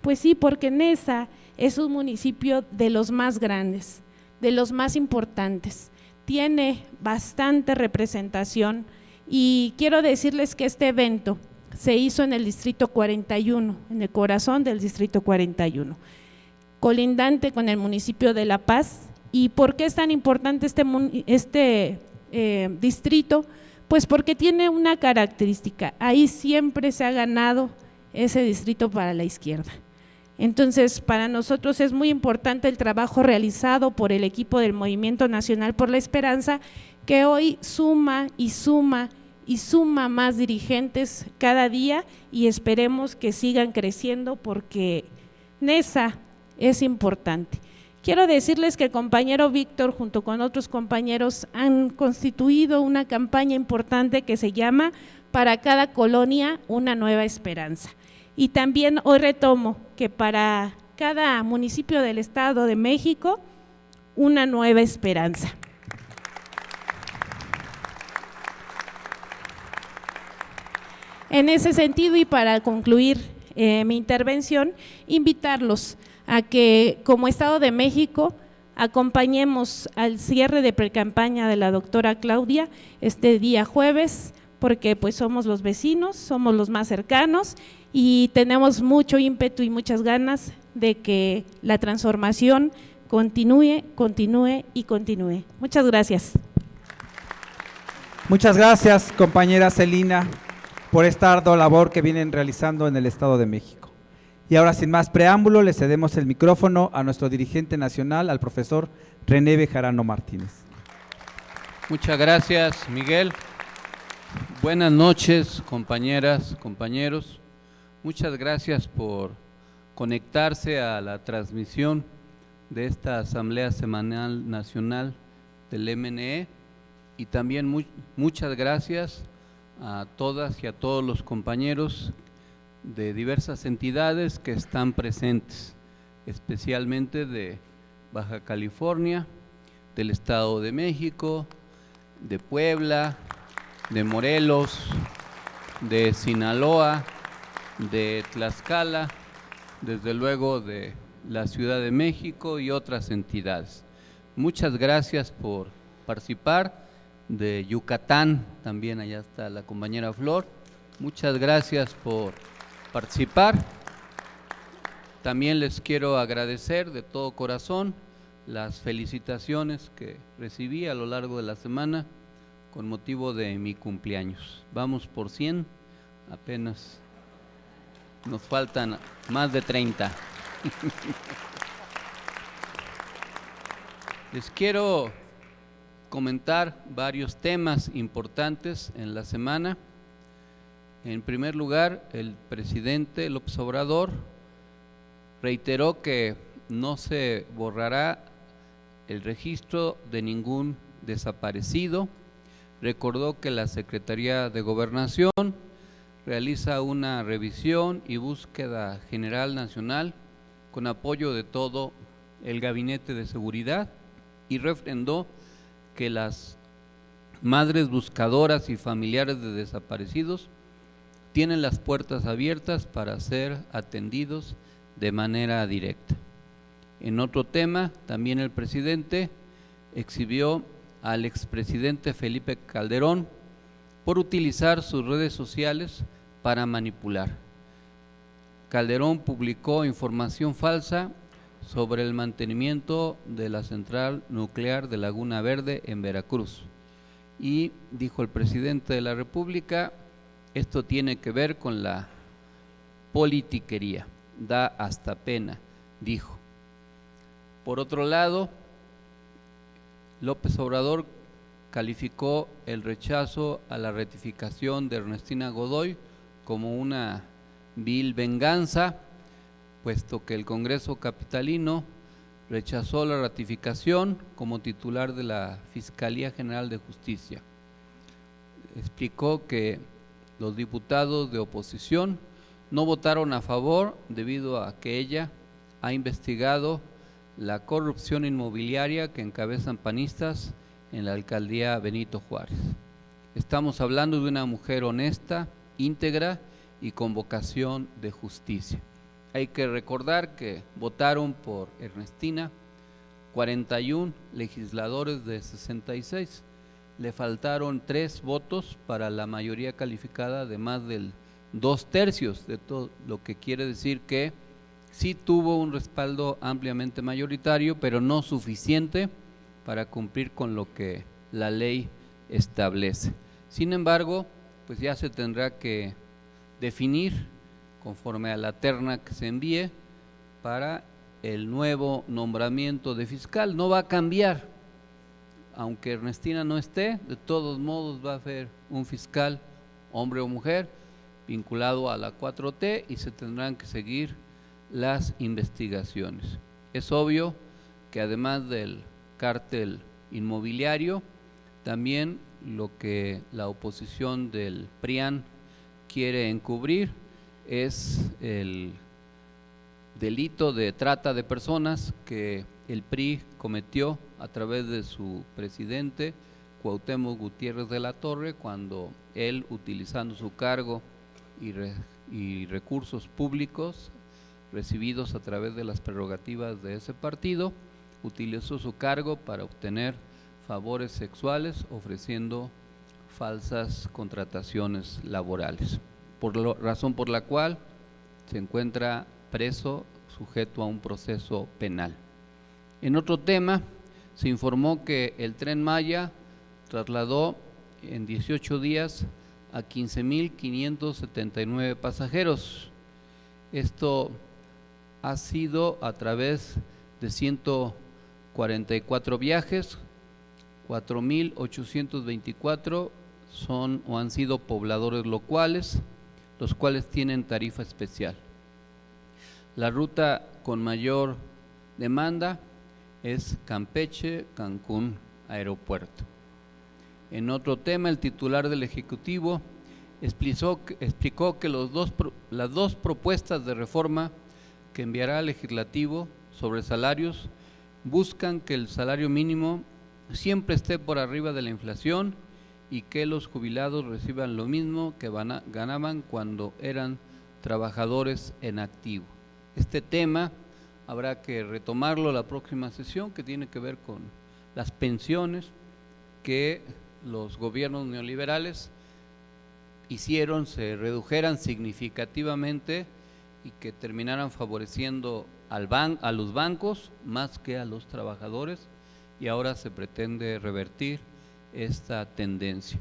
Pues sí, porque Neza es un municipio de los más grandes, de los más importantes. tiene bastante representación y quiero decirles que este evento se hizo en el Distrito 41, en el corazón del Distrito 41, colindante con el municipio de La Paz. ¿Y por qué es tan importante este distrito? Pues porque tiene una característica, ahí siempre se ha ganado ese distrito para la izquierda. Entonces, para nosotros es muy importante el trabajo realizado por el equipo del Movimiento Nacional por la Esperanza, que hoy suma y suma y suma más dirigentes cada día y esperemos que sigan creciendo porque NESA es importante. Quiero decirles que el compañero Víctor junto con otros compañeros han constituido una campaña importante que se llama Para cada colonia una nueva esperanza. Y también hoy retomo que para cada municipio del Estado de México, una nueva esperanza. En ese sentido y para concluir mi intervención, invitarlos a que como Estado de México acompañemos al cierre de precampaña de la doctora Claudia este día jueves, porque pues somos los vecinos, somos los más cercanos y tenemos mucho ímpetu y muchas ganas de que la transformación continúe, continúe y continúe. Muchas gracias. Muchas gracias, compañera Celina, por esta ardua labor que vienen realizando en el Estado de México. Y ahora, sin más preámbulo, le cedemos el micrófono a nuestro dirigente nacional, al profesor René Bejarano Martínez. Muchas gracias, Miguel. Buenas noches, compañeras, compañeros. Muchas gracias por conectarse a la transmisión de esta Asamblea Semanal Nacional del MNE y también muchas gracias a todas y a todos los compañeros de diversas entidades que están presentes, especialmente de Baja California, del Estado de México, de Puebla, de Morelos, de Sinaloa, de Tlaxcala, desde luego de la Ciudad de México y otras entidades. Muchas gracias por participar. De Yucatán, también allá está la compañera Flor. Muchas gracias por participar. También les quiero agradecer de todo corazón las felicitaciones que recibí a lo largo de la semana con motivo de mi cumpleaños. Vamos por 100, apenas nos faltan más de 30. Les quiero comentar varios temas importantes en la semana. En primer lugar, el presidente López Obrador reiteró que no se borrará el registro de ningún desaparecido. Recordó que la Secretaría de Gobernación realiza una revisión y búsqueda general nacional con apoyo de todo el Gabinete de Seguridad y refrendó que las madres buscadoras y familiares de desaparecidos tienen las puertas abiertas para ser atendidos de manera directa. En otro tema, también el presidente exhibió al expresidente Felipe Calderón por utilizar sus redes sociales para manipular. Calderón publicó información falsa sobre el mantenimiento de la central nuclear de Laguna Verde en Veracruz. Y dijo el presidente de la República, esto tiene que ver con la politiquería, da hasta pena, dijo. Por otro lado, López Obrador calificó el rechazo a la ratificación de Ernestina Godoy como una vil venganza, puesto que el Congreso capitalino rechazó la ratificación como titular de la Fiscalía General de Justicia. Explicó que los diputados de oposición no votaron a favor debido a que ella ha investigado la corrupción inmobiliaria que encabezan panistas en la alcaldía Benito Juárez. Estamos hablando de una mujer honesta, íntegra y con vocación de justicia. Hay que recordar que votaron por Ernestina 41 legisladores de 66. Le faltaron 3 votos para la mayoría calificada de más del 2/3 de todo, lo que quiere decir que sí tuvo un respaldo ampliamente mayoritario, pero no suficiente para cumplir con lo que la ley establece. Sin embargo, pues ya se tendrá que definir conforme a la terna que se envíe para el nuevo nombramiento de fiscal. No va a cambiar, aunque Ernestina no esté, de todos modos va a haber un fiscal, hombre o mujer, vinculado a la 4T y se tendrán que seguir las investigaciones. Es obvio que además del cártel inmobiliario, también lo que la oposición del PRIAN quiere encubrir es el delito de trata de personas que el PRI cometió a través de su presidente Cuauhtémoc Gutiérrez de la Torre, cuando él, utilizando su cargo y recursos públicos recibidos a través de las prerrogativas de ese partido, utilizó su cargo para obtener favores sexuales ofreciendo falsas contrataciones laborales, razón por la cual se encuentra preso, sujeto a un proceso penal. En otro tema, se informó que el Tren Maya trasladó en 18 días a 15.579 pasajeros. Esto ha sido a través de 144 viajes, 4.824 son o han sido pobladores locales, los cuales tienen tarifa especial. La ruta con mayor demanda es Campeche, Cancún, aeropuerto. En otro tema, el titular del Ejecutivo explicó que las dos propuestas de reforma que enviará al Legislativo sobre salarios buscan que el salario mínimo siempre esté por arriba de la inflación y que los jubilados reciban lo mismo que ganaban cuando eran trabajadores en activo. Este tema habrá que retomarlo la próxima sesión, que tiene que ver con las pensiones que los gobiernos neoliberales hicieron, se redujeran significativamente y que terminaran favoreciendo a los bancos más que a los trabajadores, y ahora se pretende revertir esta tendencia.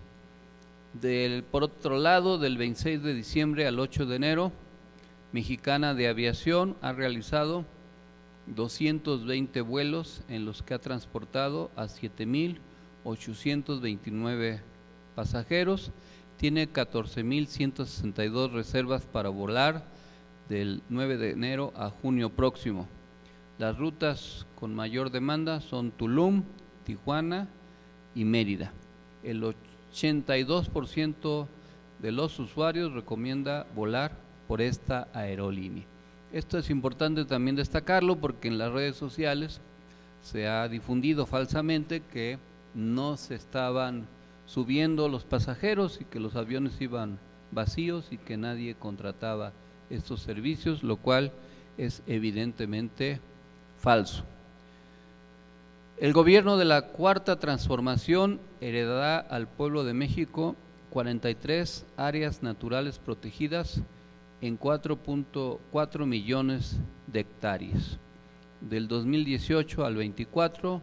Por otro lado, del 26 de diciembre al 8 de enero, Mexicana de Aviación ha realizado 220 vuelos en los que ha transportado a 7.829 pasajeros, tiene 14.162 reservas para volar del 9 de enero a junio próximo. Las rutas con mayor demanda son Tulum, Tijuana y Mérida. El 82% de los usuarios recomienda volar por esta aerolínea. Esto es importante también destacarlo porque en las redes sociales se ha difundido falsamente que no se estaban subiendo los pasajeros y que los aviones iban vacíos y que nadie contrataba estos servicios, lo cual es evidentemente falso. El gobierno de la Cuarta Transformación heredará al pueblo de México 43 áreas naturales protegidas en 4.4 millones de hectáreas. Del 2018 al 24,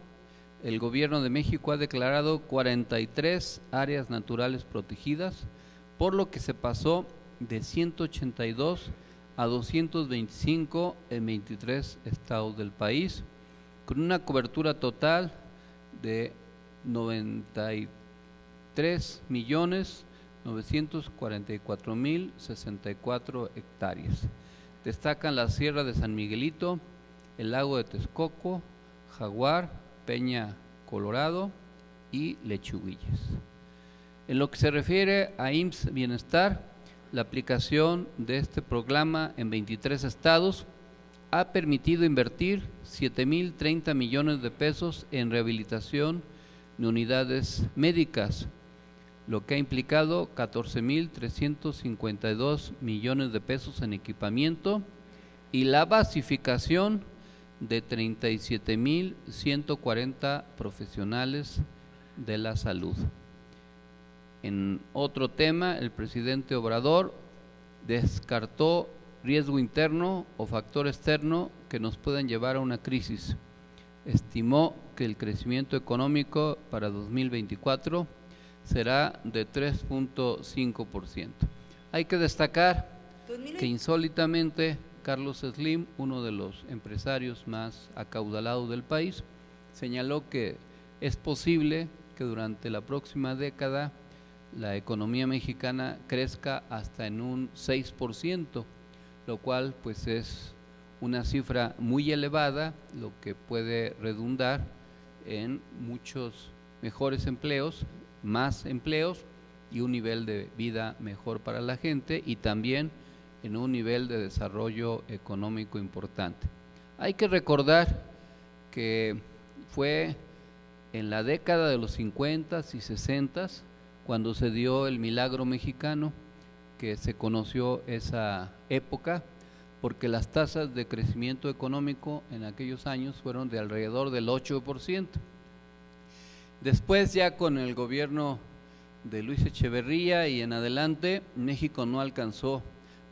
el gobierno de México ha declarado 43 áreas naturales protegidas, por lo que se pasó de 182 a 225 en 23 estados del país, con una cobertura total de 93.944.064 hectáreas. Destacan la Sierra de San Miguelito, el lago de Texcoco, Jaguar, Peña Colorado y Lechuguillas. En lo que se refiere a IMSS Bienestar, la aplicación de este programa en 23 estados ha permitido invertir 7.030 millones de pesos en rehabilitación de unidades médicas, lo que ha implicado 14.352 millones de pesos en equipamiento y la basificación de 37.140 profesionales de la salud. En otro tema, el presidente Obrador descartó riesgo interno o factor externo que nos puedan llevar a una crisis. Estimó que el crecimiento económico para 2024 será de 3.5%. Hay que destacar que insólitamente Carlos Slim, uno de los empresarios más acaudalados del país, señaló que es posible que durante la próxima década la economía mexicana crezca hasta en un 6%, lo cual pues es una cifra muy elevada, lo que puede redundar en muchos mejores empleos, más empleos y un nivel de vida mejor para la gente y también en un nivel de desarrollo económico importante. Hay que recordar que fue en la década de los 50s y 60s cuando se dio el milagro mexicano, que se conoció esa época, porque las tasas de crecimiento económico en aquellos años fueron de alrededor del 8%. Después, ya con el gobierno de Luis Echeverría y en adelante, México no alcanzó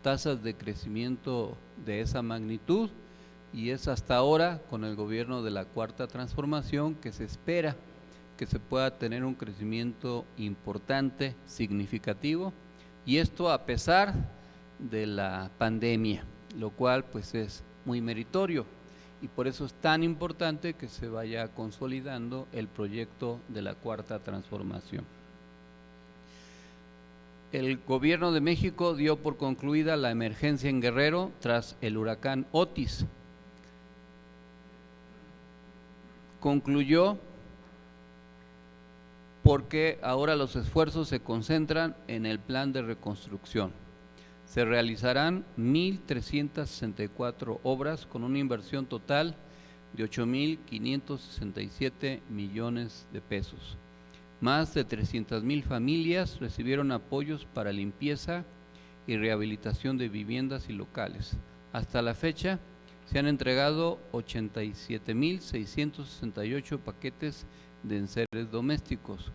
tasas de crecimiento de esa magnitud y es hasta ahora, con el gobierno de la Cuarta Transformación, que se espera que se pueda tener un crecimiento importante, significativo, y esto a pesar de la pandemia, lo cual pues es muy meritorio y por eso es tan importante que se vaya consolidando el proyecto de la Cuarta Transformación. El gobierno de México dio por concluida la emergencia en Guerrero tras el huracán Otis. Concluyó porque ahora los esfuerzos se concentran en el plan de reconstrucción. Se realizarán 1.364 obras con una inversión total de 8.567 millones de pesos. Más de 300,000 familias recibieron apoyos para limpieza y rehabilitación de viviendas y locales. Hasta la fecha se han entregado 87.668 paquetes de enseres domésticos.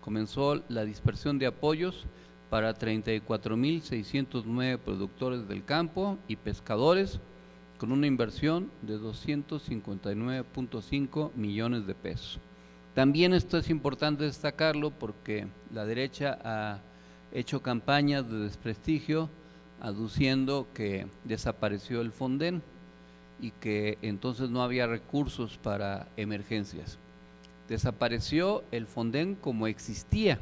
Comenzó la dispersión de apoyos para 34.609 productores del campo y pescadores con una inversión de 259.5 millones de pesos. También esto es importante destacarlo porque la derecha ha hecho campañas de desprestigio aduciendo que desapareció el Fonden y que entonces no había recursos para emergencias. Desapareció el Fonden como existía,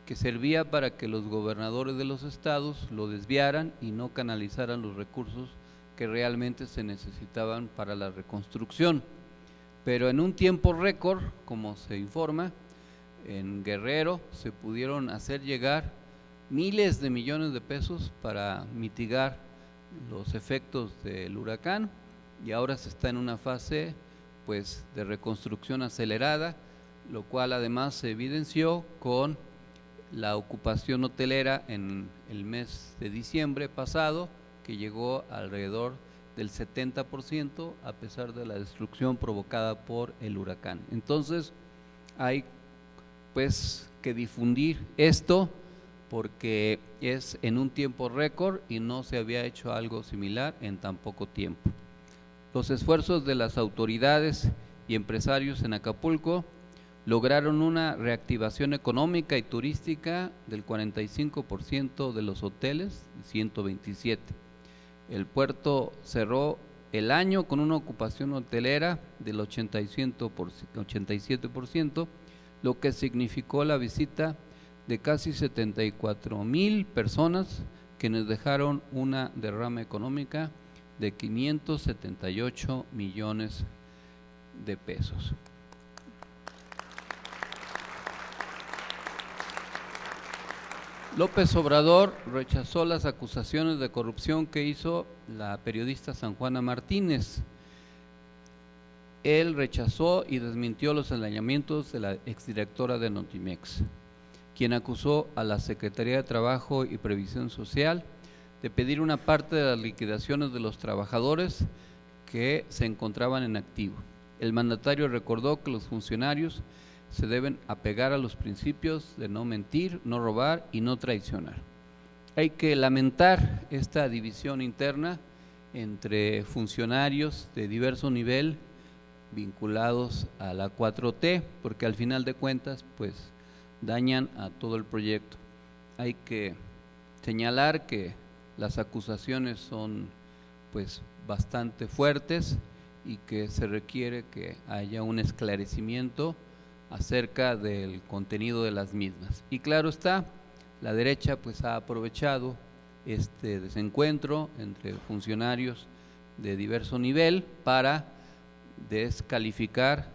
que servía para que los gobernadores de los estados lo desviaran y no canalizaran los recursos que realmente se necesitaban para la reconstrucción. Pero en un tiempo récord, como se informa, en Guerrero se pudieron hacer llegar miles de millones de pesos para mitigar los efectos del huracán y ahora se está en una fase pues de reconstrucción acelerada, lo cual además se evidenció con la ocupación hotelera en el mes de diciembre pasado, que llegó alrededor del 70% a pesar de la destrucción provocada por el huracán. Entonces hay pues que difundir esto porque es en un tiempo récord y no se había hecho algo similar en tan poco tiempo. Los esfuerzos de las autoridades y empresarios en Acapulco lograron una reactivación económica y turística del 45% de los hoteles, 127. El puerto cerró el año con una ocupación hotelera del 87%, lo que significó la visita de casi 74,000 personas, quienes dejaron una derrama económica de 578 millones de pesos. López Obrador rechazó las acusaciones de corrupción que hizo la periodista San Juana Martínez. Él rechazó y desmintió los señalamientos de la exdirectora de Notimex, quien acusó a la Secretaría de Trabajo y Previsión Social de pedir una parte de las liquidaciones de los trabajadores que se encontraban en activo. El mandatario recordó que los funcionarios se deben apegar a los principios de no mentir, no robar y no traicionar. Hay que lamentar esta división interna entre funcionarios de diverso nivel vinculados a la 4T, porque al final de cuentas pues dañan a todo el proyecto. Hay que señalar que las acusaciones son pues bastante fuertes y que se requiere que haya un esclarecimiento acerca del contenido de las mismas. Y claro está, la derecha pues ha aprovechado este desencuentro entre funcionarios de diverso nivel para descalificar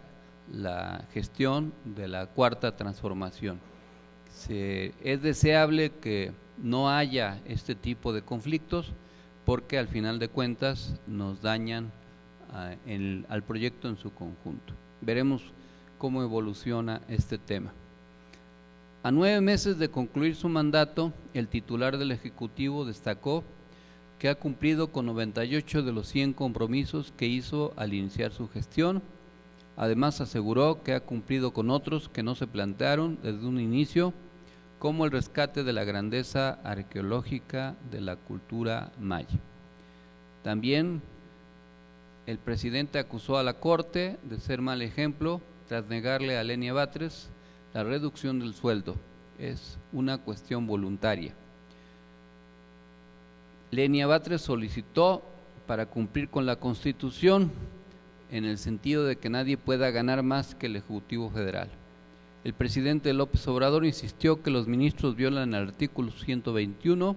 la gestión de la Cuarta Transformación. Es deseable que no haya este tipo de conflictos porque al final de cuentas nos dañan al proyecto en su conjunto. Veremos cómo evoluciona este tema. A 9 meses de concluir su mandato, el titular del Ejecutivo destacó que ha cumplido con 98 de los 100 compromisos que hizo al iniciar su gestión. Además aseguró que ha cumplido con otros que no se plantearon desde un inicio, como el rescate de la grandeza arqueológica de la cultura maya. También el presidente acusó a la Corte de ser mal ejemplo tras negarle a Lenia Batres la reducción del sueldo. Es una cuestión voluntaria. Lenia Batres solicitó para cumplir con la Constitución en el sentido de que nadie pueda ganar más que el Ejecutivo Federal. El presidente López Obrador insistió que los ministros violan el artículo 121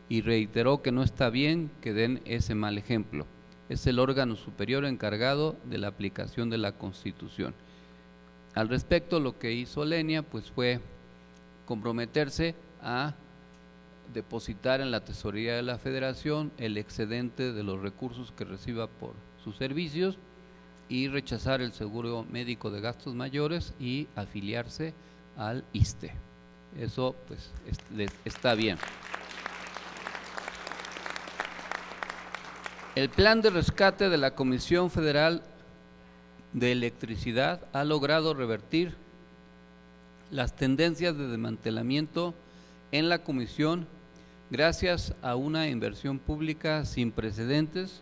y reiteró que no está bien que den ese mal ejemplo. Es el órgano superior encargado de la aplicación de la Constitución. Al respecto, lo que hizo Lenia pues fue comprometerse a depositar en la tesorería de la Federación el excedente de los recursos que reciba por sus servicios y rechazar el seguro médico de gastos mayores y afiliarse al ISSSTE. Eso pues está bien. El plan de rescate de la Comisión Federal de Electricidad ha logrado revertir las tendencias de desmantelamiento en la comisión gracias a una inversión pública sin precedentes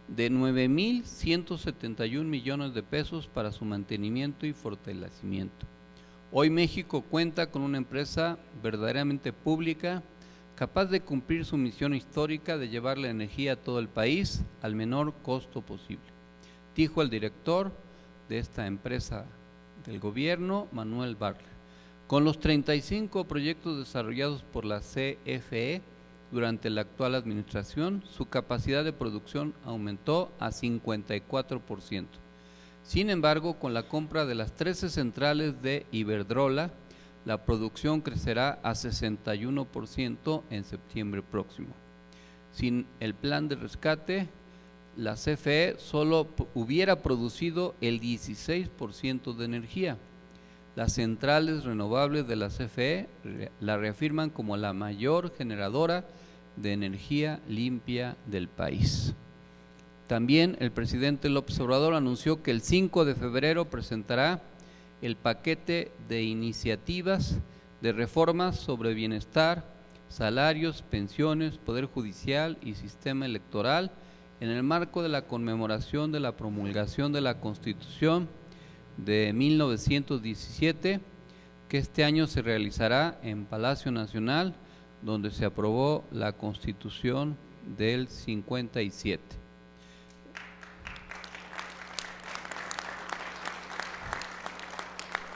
de 9.171 millones de pesos para su mantenimiento y fortalecimiento. Hoy México cuenta con una empresa verdaderamente pública capaz de cumplir su misión histórica de llevar la energía a todo el país al menor costo posible, dijo el director de esta empresa del gobierno, Manuel Bartlett. Con los 35 proyectos desarrollados por la CFE durante la actual administración, su capacidad de producción aumentó a 54%. Sin embargo, con la compra de las 13 centrales de Iberdrola, la producción crecerá a 61% en septiembre próximo. Sin el plan de rescate, la CFE solo hubiera producido el 16% de energía. Las centrales renovables de la CFE la reafirman como la mayor generadora de energía limpia del país. También el presidente López Obrador anunció que el 5 de febrero presentará el paquete de iniciativas de reformas sobre bienestar, salarios, pensiones, poder judicial y sistema electoral en el marco de la conmemoración de la promulgación de la Constitución de 1917, que este año se realizará en Palacio Nacional, donde se aprobó la Constitución del 57.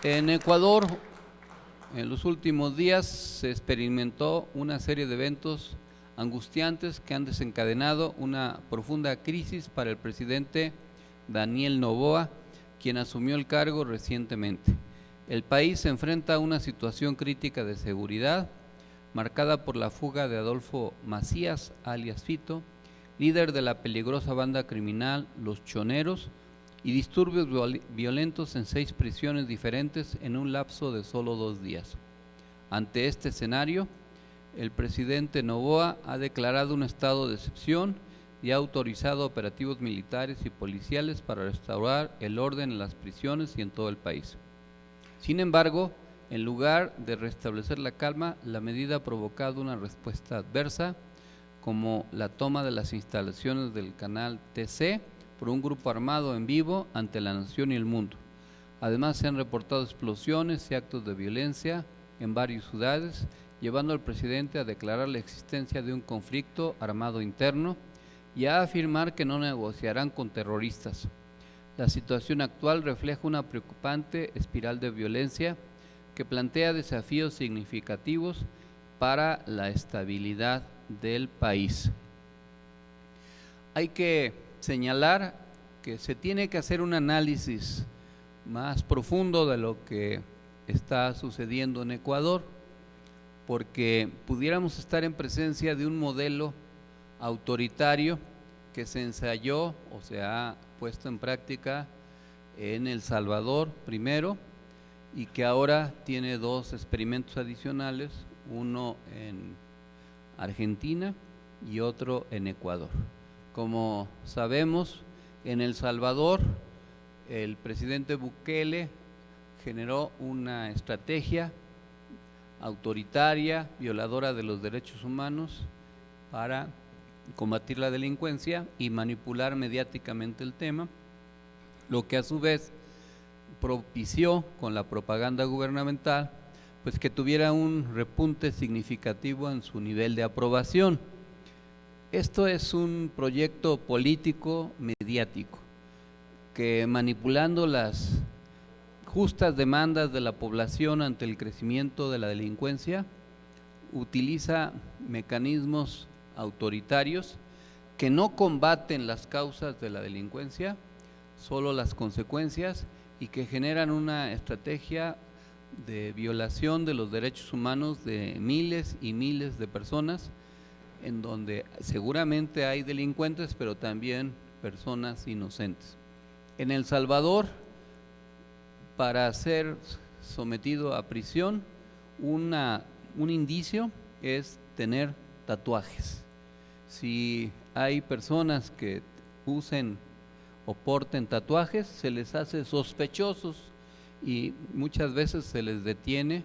En Ecuador, en los últimos días se experimentó una serie de eventos angustiantes que han desencadenado una profunda crisis para el presidente Daniel Noboa, quien asumió el cargo recientemente. El país se enfrenta a una situación crítica de seguridad, marcada por la fuga de Adolfo Macías, alias Fito, líder de la peligrosa banda criminal Los Choneros, y disturbios violentos en 6 prisiones diferentes en un lapso de solo 2 días. Ante este escenario, el presidente Noboa ha declarado un estado de excepción y ha autorizado operativos militares y policiales para restaurar el orden en las prisiones y en todo el país. Sin embargo, en lugar de restablecer la calma, la medida ha provocado una respuesta adversa, como la toma de las instalaciones del canal TC por un grupo armado en vivo ante la nación y el mundo. Además, se han reportado explosiones y actos de violencia en varias ciudades, llevando al presidente a declarar la existencia de un conflicto armado interno y a afirmar que no negociarán con terroristas. La situación actual refleja una preocupante espiral de violencia que plantea desafíos significativos para la estabilidad del país. Hay que señalar que se tiene que hacer un análisis más profundo de lo que está sucediendo en Ecuador, porque pudiéramos estar en presencia de un modelo autoritario que se ensayó o se ha puesto en práctica en El Salvador primero, y que ahora tiene dos experimentos adicionales, uno en Argentina y otro en Ecuador. Como sabemos, en El Salvador el presidente Bukele generó una estrategia autoritaria, violadora de los derechos humanos, para combatir la delincuencia y manipular mediáticamente el tema, lo que a su vez propició con la propaganda gubernamental pues que tuviera un repunte significativo en su nivel de aprobación. Esto es un proyecto político mediático que, manipulando las justas demandas de la población ante el crecimiento de la delincuencia, utiliza mecanismos autoritarios que no combaten las causas de la delincuencia, solo las consecuencias, y que generan una estrategia de violación de los derechos humanos de miles y miles de personas, en donde seguramente hay delincuentes, pero también personas inocentes. En El Salvador, para ser sometido a prisión, un indicio es tener tatuajes. Si hay personas que usen o porten tatuajes, se les hace sospechosos y muchas veces se les detiene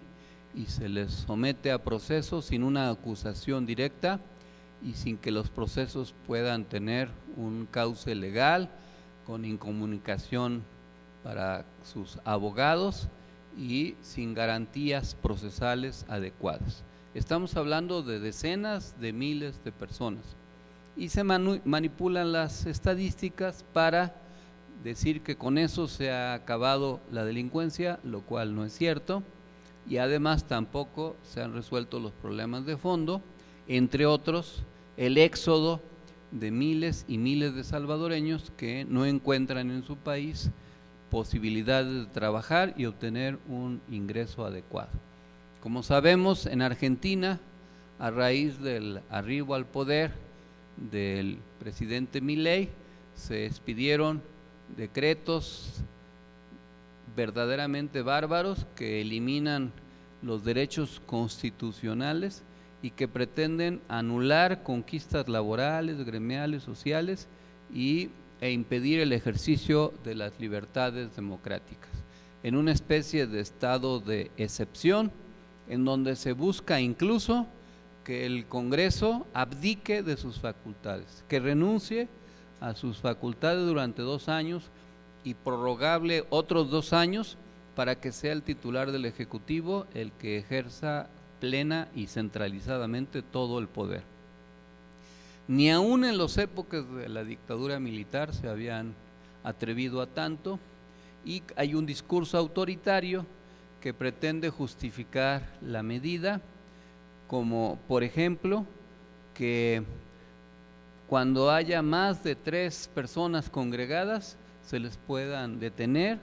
y se les somete a procesos sin una acusación directa y sin que los procesos puedan tener un cauce legal, con incomunicación para sus abogados y sin garantías procesales adecuadas. Estamos hablando de decenas de miles de personas y se manipulan las estadísticas para decir que con eso se ha acabado la delincuencia, lo cual no es cierto, y además tampoco se han resuelto los problemas de fondo, entre otros el éxodo de miles y miles de salvadoreños que no encuentran en su país posibilidades de trabajar y obtener un ingreso adecuado. Como sabemos, en Argentina, a raíz del arribo al poder del presidente Milei, se expidieron decretos verdaderamente bárbaros que eliminan los derechos constitucionales y que pretenden anular conquistas laborales, gremiales, sociales e impedir el ejercicio de las libertades democráticas, en una especie de estado de excepción, en donde se busca incluso que el Congreso abdique de sus facultades, que renuncie a sus facultades durante 2 años y prorrogable otros 2 años para que sea el titular del Ejecutivo el que ejerza plena y centralizadamente todo el poder. Ni aún en las épocas de la dictadura militar se habían atrevido a tanto, y hay un discurso autoritario que pretende justificar la medida, como por ejemplo que cuando haya más de 3 personas congregadas se les puedan detener,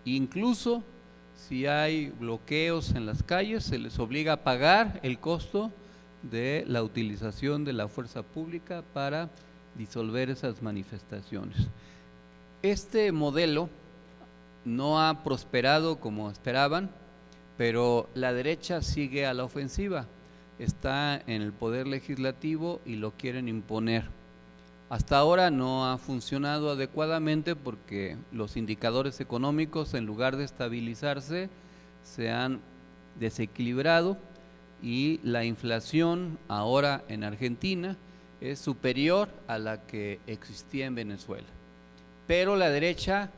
incluso si hay bloqueos en las calles se les obliga a pagar el costo de la utilización de la fuerza pública para disolver esas manifestaciones. Este modelo no ha prosperado como esperaban, pero la derecha sigue a la ofensiva, está en el poder legislativo y lo quieren imponer. Hasta ahora no ha funcionado adecuadamente porque los indicadores económicos, en lugar de estabilizarse, se han desequilibrado y la inflación ahora en Argentina es superior a la que existía en Venezuela. Pero la derecha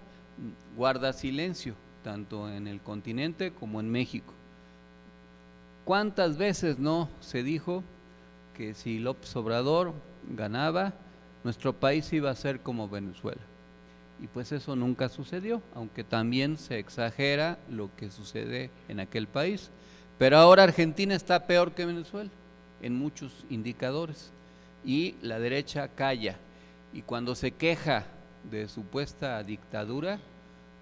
guarda silencio, tanto en el continente como en México. ¿Cuántas veces no se dijo que si López Obrador ganaba, nuestro país iba a ser como Venezuela? Y pues eso nunca sucedió, aunque también se exagera lo que sucede en aquel país. Pero ahora Argentina está peor que Venezuela en muchos indicadores y la derecha calla. Y cuando se queja de supuesta dictadura,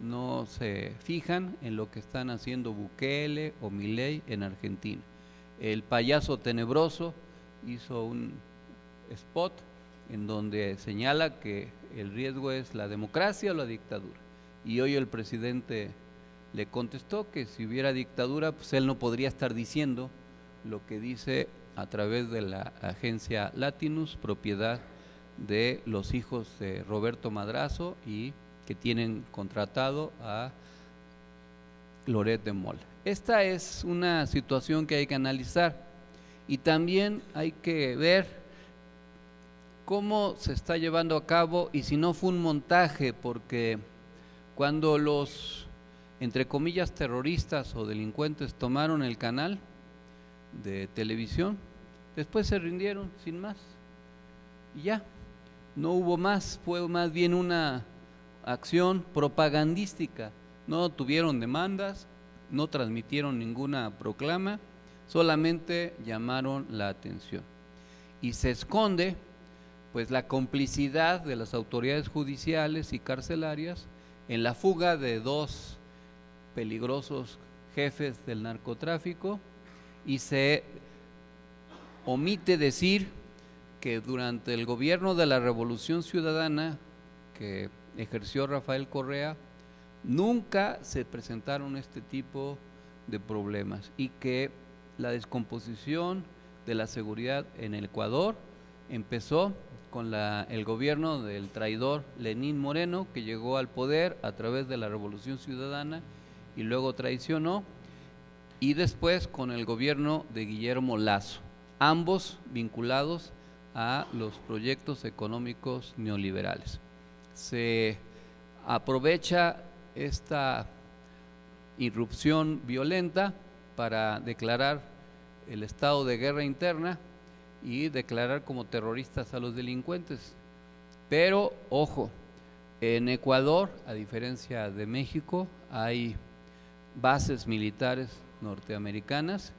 no se fijan en lo que están haciendo Bukele o Milei en Argentina. El payaso tenebroso hizo un spot en donde señala que el riesgo es la democracia o la dictadura. Y hoy el presidente le contestó que si hubiera dictadura, pues él no podría estar diciendo lo que dice a través de la agencia Latinus, propiedad de los hijos de Roberto Madrazo y que tienen contratado a Loret de Mola. Esta es una situación que hay que analizar y también hay que ver cómo se está llevando a cabo y si no fue un montaje, porque cuando los, entre comillas, terroristas o delincuentes tomaron el canal de televisión, después se rindieron sin más y ya, no hubo más, fue más bien una acción propagandística, no tuvieron demandas, no transmitieron ninguna proclama, solamente llamaron la atención y se esconde pues la complicidad de las autoridades judiciales y carcelarias en la fuga de dos peligrosos jefes del narcotráfico y se omite decir que durante el gobierno de la Revolución Ciudadana que ejerció Rafael Correa nunca se presentaron este tipo de problemas y que la descomposición de la seguridad en el Ecuador empezó con el gobierno del traidor Lenín Moreno, que llegó al poder a través de la Revolución Ciudadana y luego traicionó, y después con el gobierno de Guillermo Lasso, ambos vinculados a los proyectos económicos neoliberales. Se aprovecha esta irrupción violenta para declarar el estado de guerra interna y declarar como terroristas a los delincuentes. Pero, ojo, en Ecuador, a diferencia de México, hay bases militares norteamericanas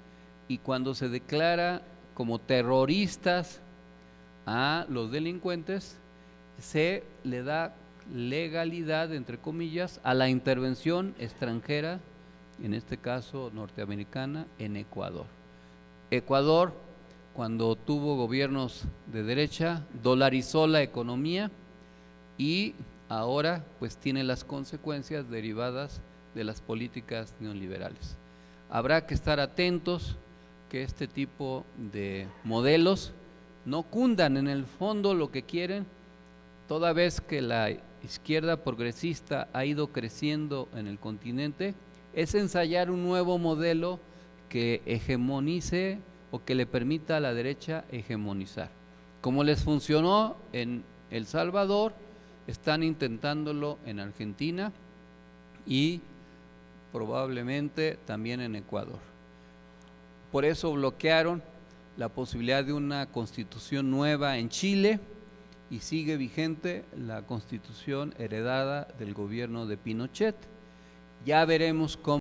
y cuando se declara como terroristas a los delincuentes, se le da legalidad, entre comillas, a la intervención extranjera, en este caso norteamericana, en Ecuador. Ecuador, cuando tuvo gobiernos de derecha, dolarizó la economía y ahora pues tiene las consecuencias derivadas de las políticas neoliberales. Habrá que estar atentos que este tipo de modelos no cundan. En el fondo lo que quieren, toda vez que la izquierda progresista ha ido creciendo en el continente, es ensayar un nuevo modelo que hegemonice o que le permita a la derecha hegemonizar. Como les funcionó en El Salvador, están intentándolo en Argentina y probablemente también en Ecuador. Por eso bloquearon la posibilidad de una constitución nueva en Chile y sigue vigente la constitución heredada del gobierno de Pinochet. Ya veremos cómo